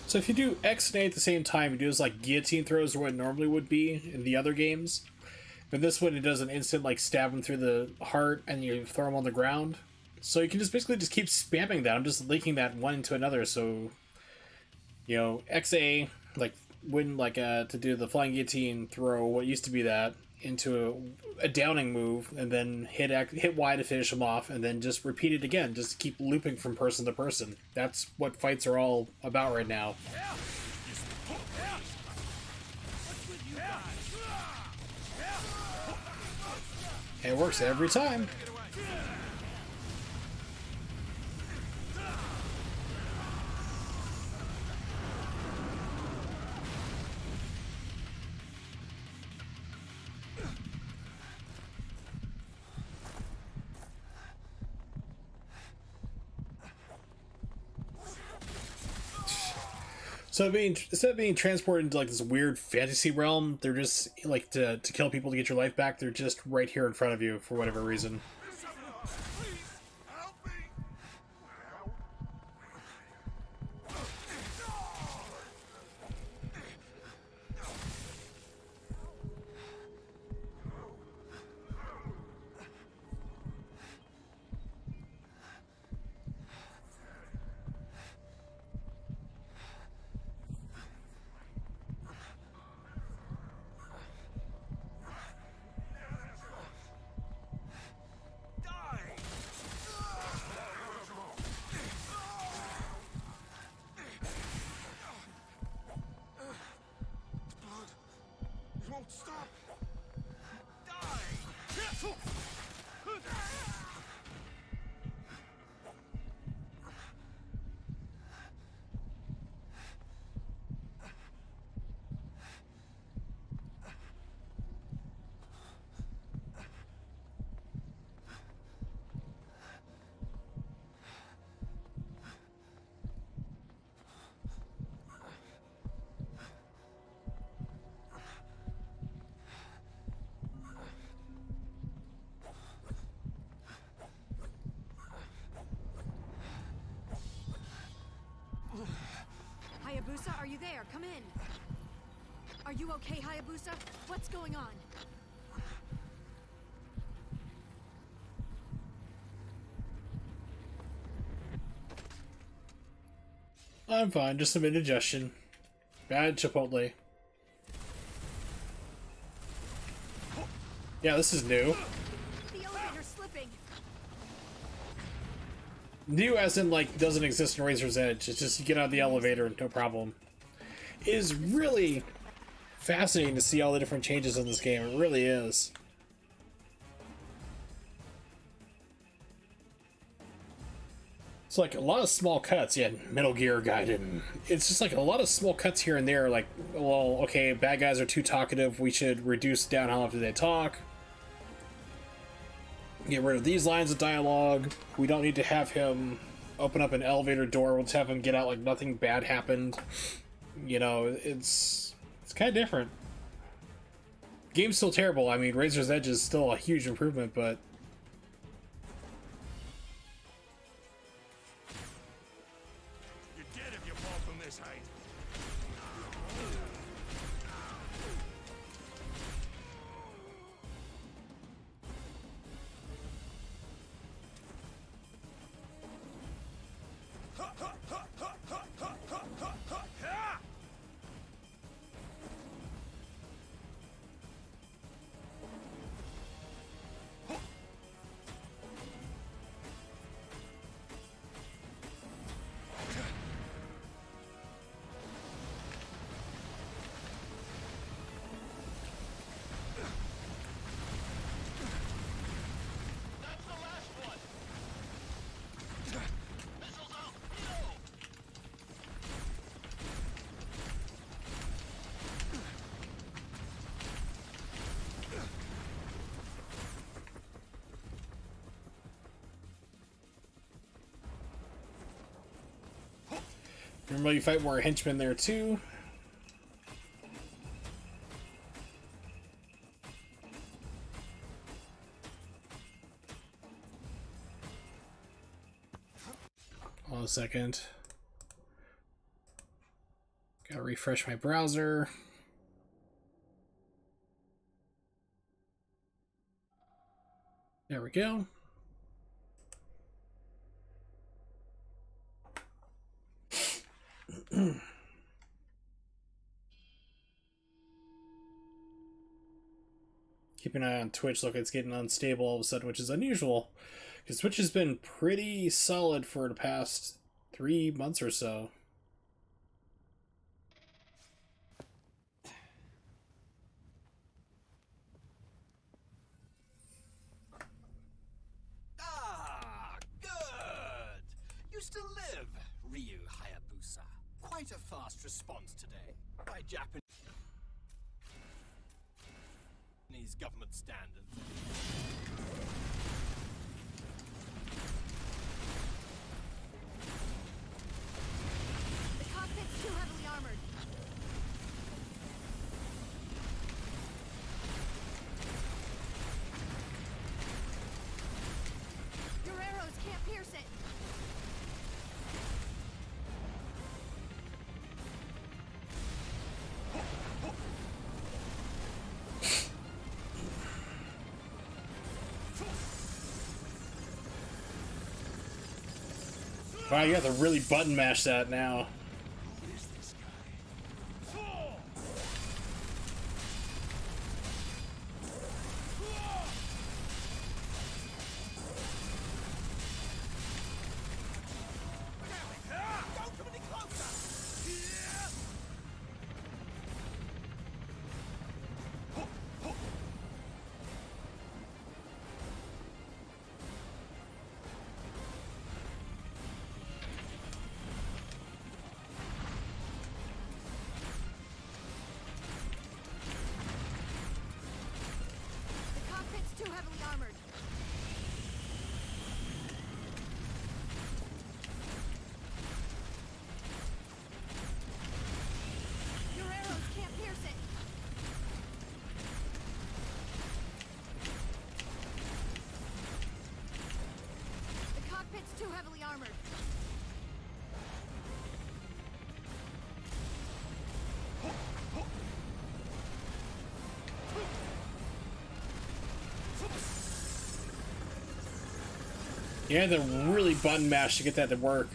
So if you do X and A at the same time, you do this like guillotine throws or what it normally would be in the other games. But this one, it does an instant like stab him through the heart and you throw him on the ground. So you can just basically just keep spamming that. I'm just linking that one into another. So, you know, XA, like when like to do the flying guillotine throw, what used to be that, into a downing move, and then hit Y to finish him off, and then just repeat it again. Just keep looping from person to person. That's what fights are all about right now. And it works every time. So instead of being transported into like this weird fantasy realm, they're just like to kill people to get your life back. They're just right here in front of you for whatever reason. Stop! Hayabusa, are you there? Come in. Are you okay, Hayabusa? What's going on? I'm fine, just some indigestion. Bad Chipotle. Yeah, this is new. The elevator's slipping. New as in, like, doesn't exist in Razor's Edge. It's just you get out of the elevator and no problem. It is really fascinating to see all the different changes in this game. It really is. It's like a lot of small cuts. Yeah, Metal Gear Gaiden. It's just like a lot of small cuts here and there. Like, well, okay, bad guys are too talkative. We should reduce down how often they talk. Get rid of these lines of dialogue. We don't need to have him open up an elevator door. We'll just have him get out like nothing bad happened. You know, it's kind of different. Game's still terrible. I mean, Razor's Edge is still a huge improvement, but You're dead if you fall from this height. That's the last one. Missiles out. remember you fight more henchmen there too. Hold on a second. Gotta refresh my browser. There we go. Keep an eye on Twitch. Look, it's getting unstable all of a sudden, which is unusual, because Twitch has been pretty solid for the past 3 months or so. Ah, good. You still live, Ryu Hayabusa. Quite a fast response today by Japanese government standards. The cockpit's too heavily armored. Your arrows can't pierce it. Wow, you have to really button mash that now. Who is this guy? Four! Don't come any closer! The cockpit's too heavily armored. Your arrows can't pierce it. The cockpit's too heavily armored. You had to really button mash to get that to work.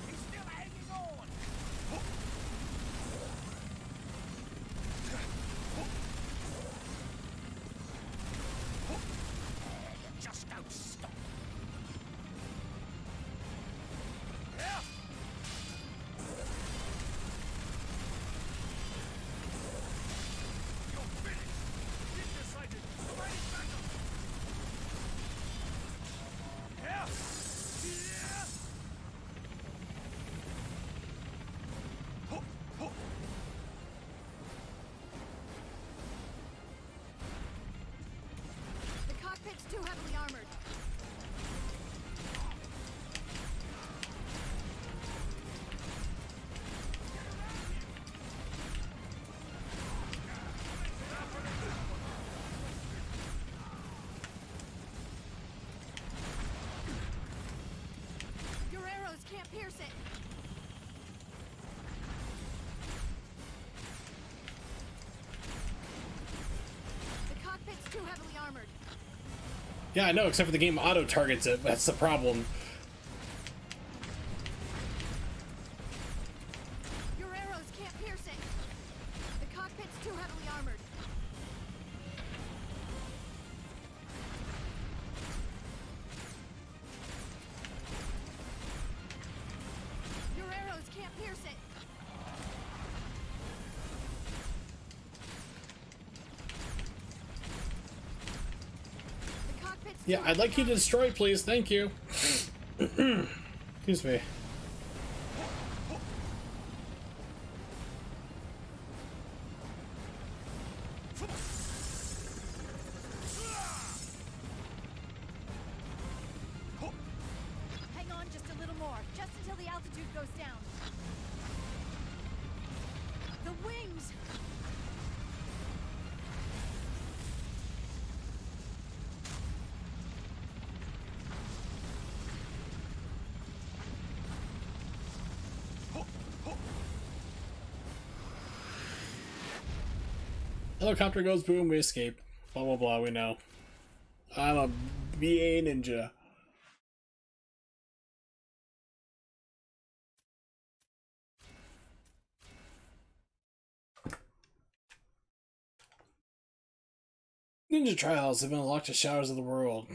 He's still hanging on! Just cockpit's too heavily armored. Your arrows can't pierce it. The cockpit's too heavily armored. Yeah, I know, except for the game auto-targets it. That's the problem. Your arrows can't pierce it. The cockpit's too heavily armored. Your arrows can't pierce it. The cockpit's Yeah, too I'd like you heavily to destroy, please. Thank you. Excuse me. Hang on just a little more, just until the altitude goes down. The wings! Helicopter goes boom, we escape. Blah blah blah, we know. I'm a BA ninja. Ninja trials have been unlocked to Showers of the World.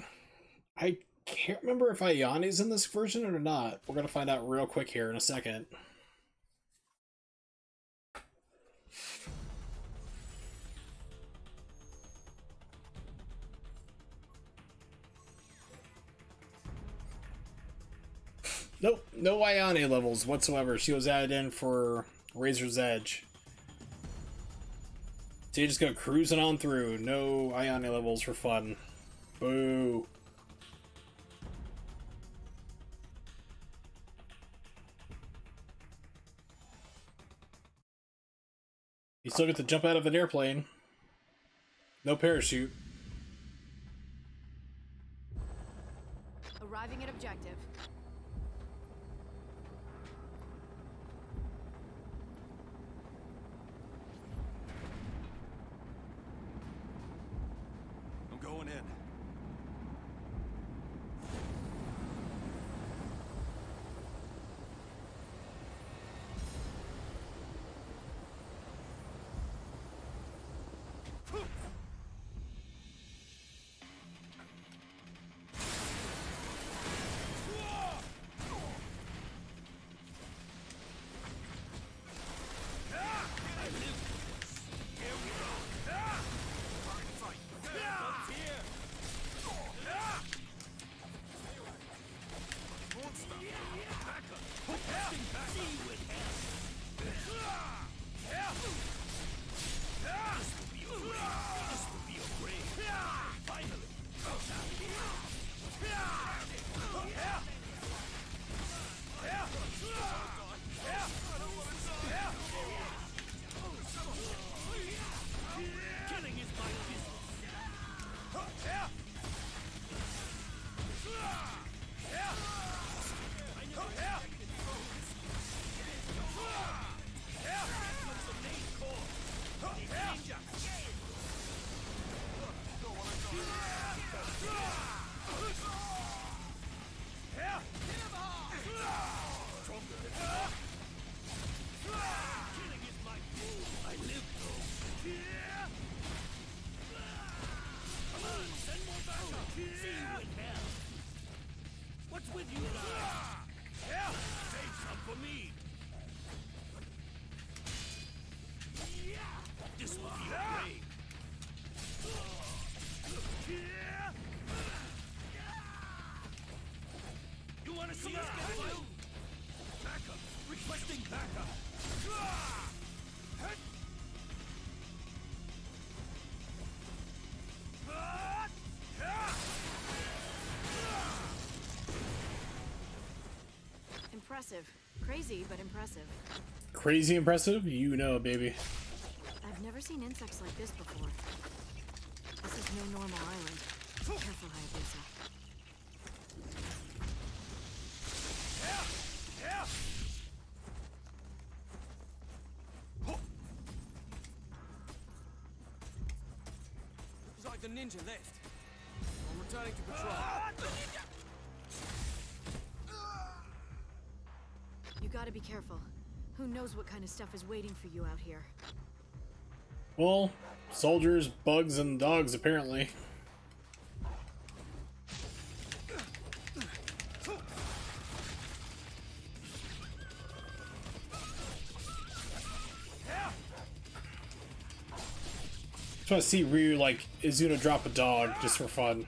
I can't remember if Ayane's in this version or not. We're gonna find out real quick here in a second. Nope, no Ayane levels whatsoever. She was added in for Razor's Edge. So you just go cruising on through. No Ayane levels for fun. Boo. You still get to jump out of an airplane. No parachute. Arriving at objective. I'm going in. impressive. Crazy, but impressive. Crazy impressive? You know, baby. I've never seen insects like this before. This is no normal island. Careful, Hayabusa. It's like the ninja left. I'm returning to patrol. You gotta be careful. Who knows what kind of stuff is waiting for you out here. Well, soldiers, bugs, and dogs, apparently. Just want to see Ryu, like, is gonna drop a dog just for fun.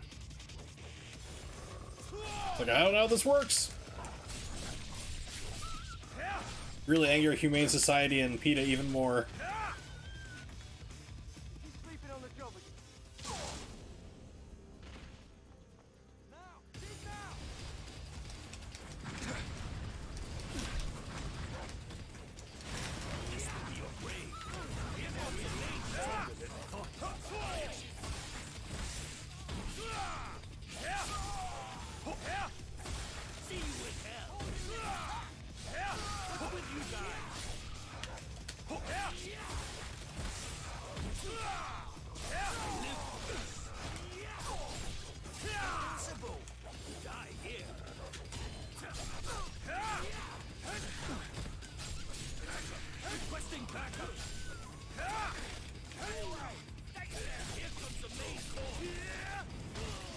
Like, I don't know how this works. Really anger Humane Society and PETA even more. He's sleeping on the job again. Now! Dig now! This will be your grave. It will remain stronger than I thought. See you in hell. What's with you guys? Invincible. Die here. Requesting backup. Here comes the main core.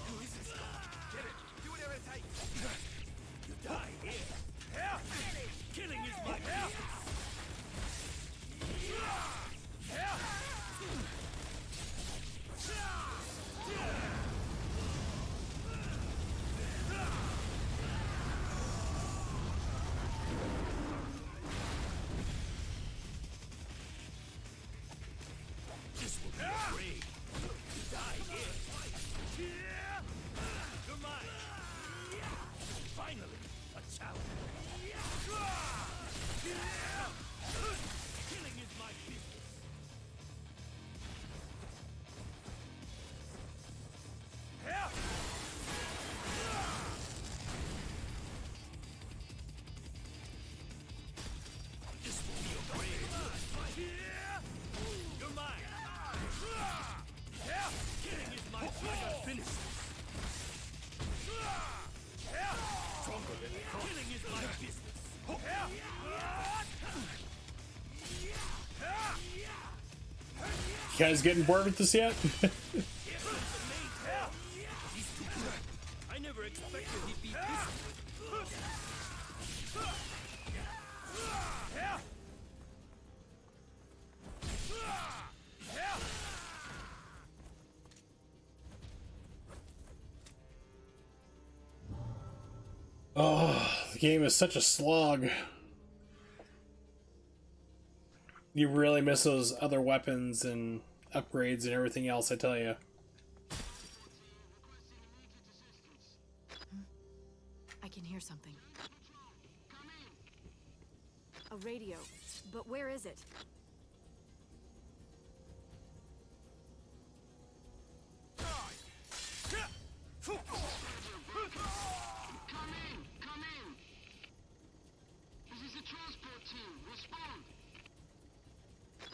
Who is this guy? Get it. Do whatever it takes. You die here. Killing is my business. This will be a grave. You die here. You're mine. Finally, a challenge. Killing is my business. This will be a grave. You're mine. Killing is my finish. Stronger than killing is my business. You guys getting bored with this yet? I never expected he'd be this good. Oh, the game is such a slog. You really miss those other weapons and upgrades and everything else, I tell you. I can hear something. A radio. But where is it? Come in! This is the transport team. Respond!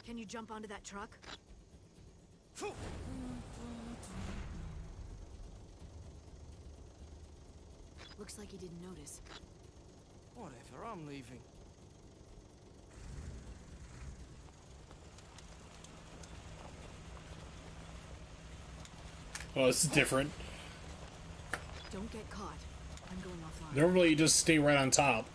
Can you jump onto that truck? Looks like he didn't notice. Whatever, I'm leaving. Oh, this is different. Don't get caught. I'm going offline. Normally you just stay right on top.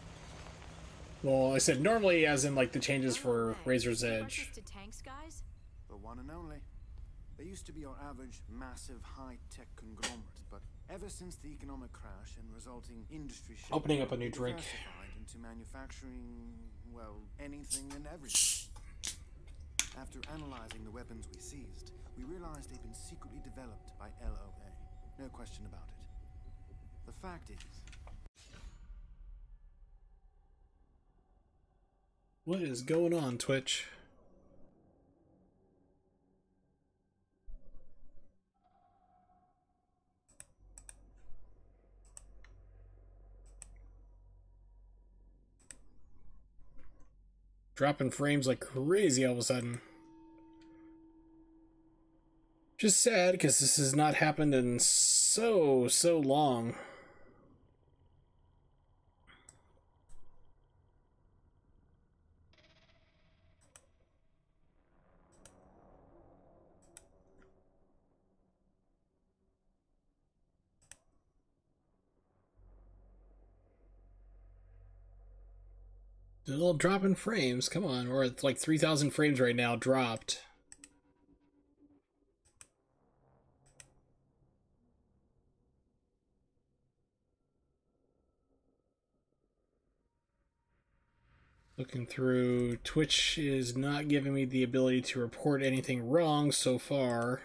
Well, I said normally as in like the changes for Razor's Edge. To tanks, guys? The one and only. They used to be your average, massive, high-tech conglomerate, but ever since the economic crash and resulting industry shift, Opening up a new they drink. diversified into manufacturing, well, anything and everything. After analyzing the weapons we seized, we realized they'd been secretly developed by LOA. No question about it. The fact is, What is going on, Twitch? Dropping frames like crazy all of a sudden. Just sad because this has not happened in so long. Still dropping frames. Come on, we're at like 3,000 frames right now, dropped. Looking through, Twitch is not giving me the ability to report anything wrong so far.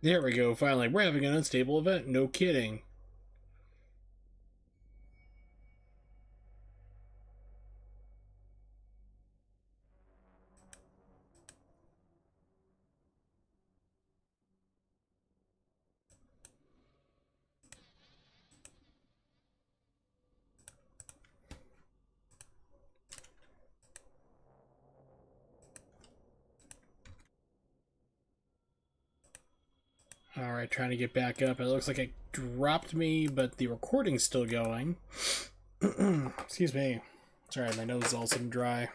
There we go, finally. We're having an unstable event, no kidding. Alright, trying to get back up. It looks like it dropped me, but the recording's still going. Excuse me. Sorry, my nose is all of a sudden dry.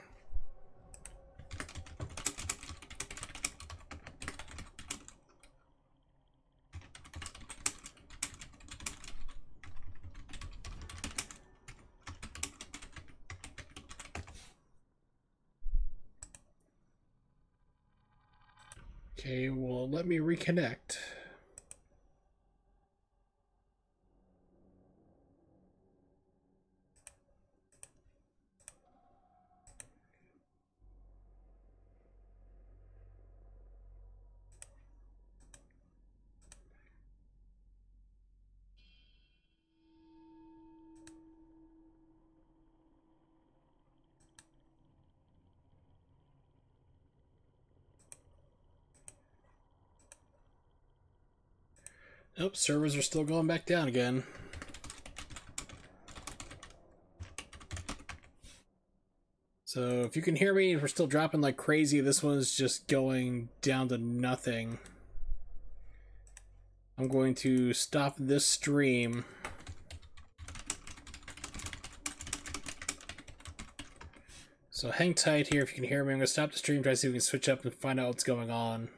Okay, well, let me reconnect. Nope, servers are still going back down again. So if you can hear me, we're still dropping like crazy. This one's just going down to nothing. I'm going to stop this stream. So hang tight here if you can hear me. I'm going to stop the stream, try to see if we can switch up and find out what's going on.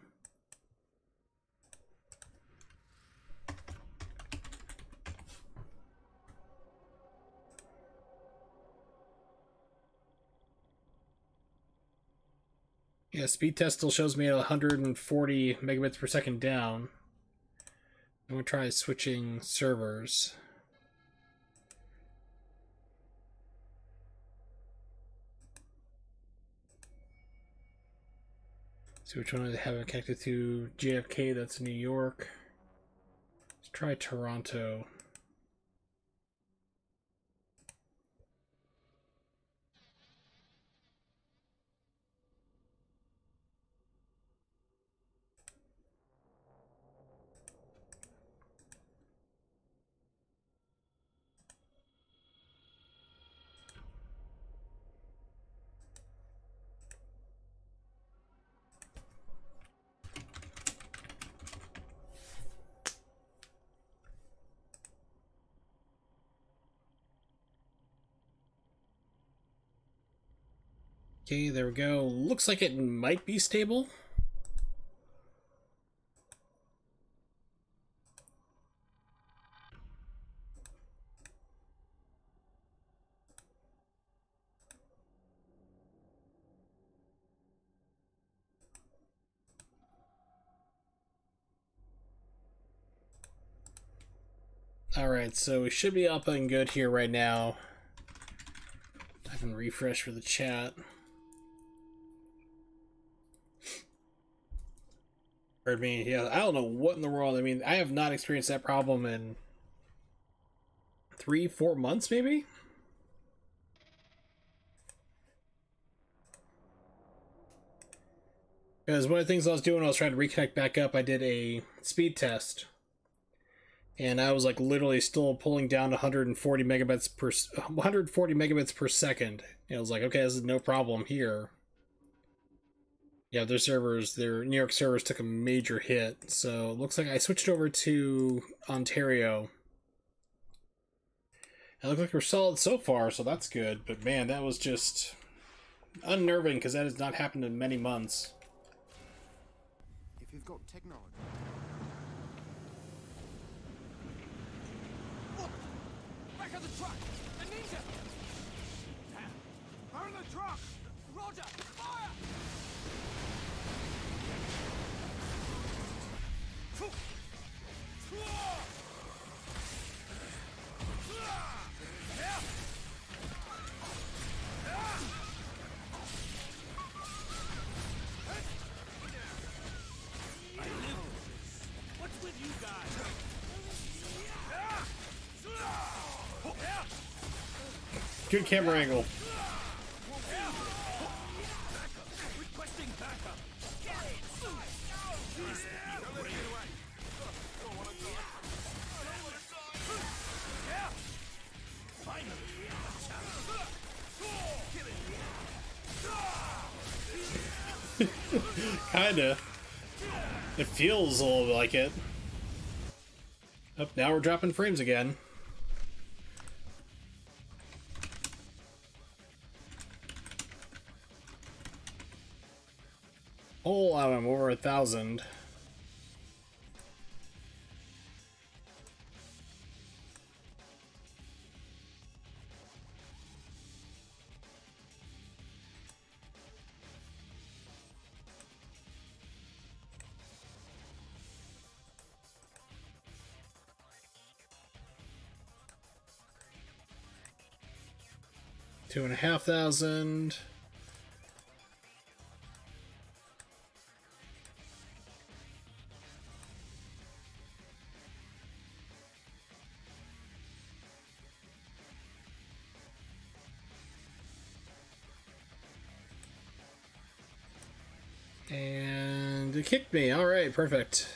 Yeah, speed test still shows me at 140 megabits per second down. I'm going to try switching servers. See which one I have it connected to. JFK, that's New York. Let's try Toronto. Okay, there we go. Looks like it might be stable. Alright, so we should be up and good here right now. I can refresh for the chat. Pardon me. Yeah, I don't know what in the world. I mean, I have not experienced that problem in 3-4 months, maybe. Because one of the things I was doing, I was trying to reconnect back up. I did a speed test, and I was like literally still pulling down 140 megabits per second. And I was like, okay, this is no problem here. Yeah, their servers, their New York servers took a major hit. So it looks like I switched over to Ontario. It looks like we're solid so far, so that's good. But man, that was just unnerving because that has not happened in many months. If you've got technology. Look! Back of the truck! A ninja! Burn the truck! Roger! Fire! What's with you guys? Good camera angle. Requesting backup. Kinda. It feels a little like it. Oh, now we're dropping frames again. Whole lot of them, over 1,000. Two and a half thousand. And it kicked me. All right, perfect.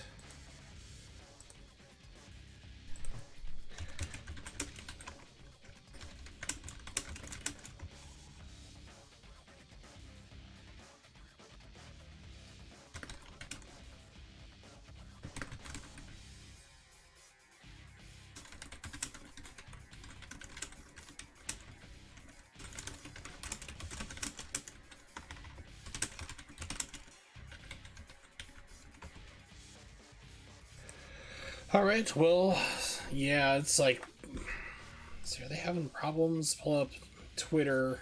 All right, well, yeah, it's like, so are they having problems? Pull up Twitter.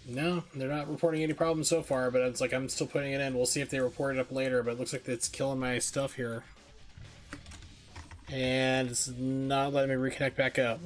No, they're not reporting any problems so far, but it's like I'm still putting it in. We'll see if they report it up later, but it looks like it's killing my stuff here. And it's not letting me reconnect back up.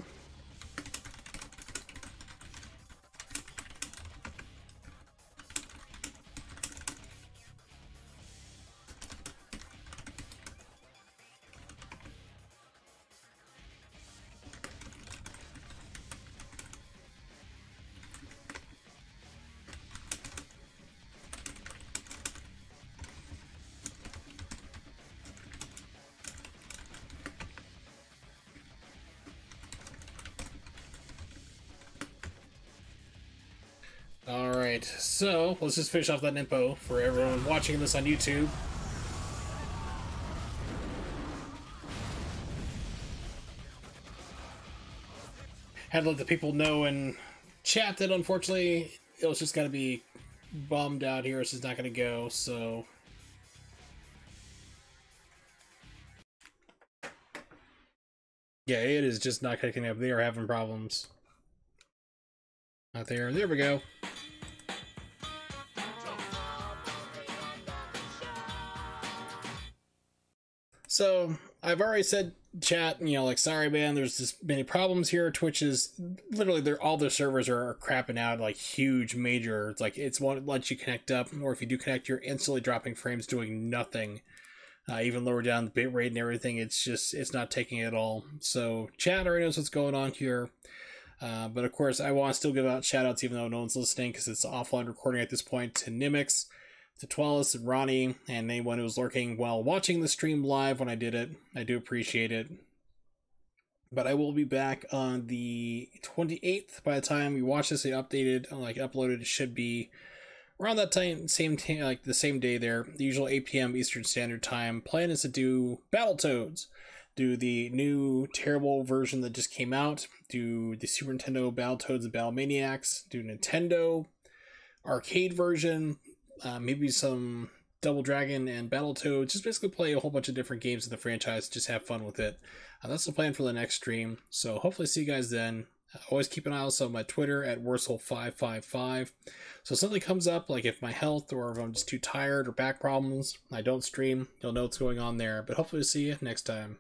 Alright, so let's just finish off that info for everyone watching this on YouTube. Had to let the people know in chat that unfortunately it was just going to be bummed out here. It's just not going to go, so... Yeah, it is just not connecting up. They are having problems. Not there. There we go. So, I've already said chat, you know, like, sorry man, there's this many problems here. Twitch is literally, all their servers are crapping out, like huge major. It's like, it's won't let you connect up, or if you do connect, you're instantly dropping frames, doing nothing. Even lower down the bit rate and everything, it's not taking it at all. So chat already knows what's going on here. But of course, I want to still give out shout outs even though no one's listening, because it's offline recording at this point, to Nimix, to Twellis, and Ronnie, and anyone who was lurking while watching the stream live when I did it. I do appreciate it. But I will be back on the 28th. By the time you watch this, uploaded, it should be around that time, like the same day there, the usual 8 p.m. Eastern Standard Time. Plan is to do Battletoads, do the new terrible version that just came out, do the Super Nintendo Battletoads and Battlemaniacs, do Nintendo arcade version, maybe some Double Dragon and Battletoads, just basically play a whole bunch of different games in the franchise, just have fun with it. That's the plan for the next stream, so hopefully see you guys then. Always keep an eye also on my Twitter at Wursel555. So if something comes up, like if my health or if I'm just too tired or back problems, I don't stream, you'll know what's going on there. But hopefully see you next time.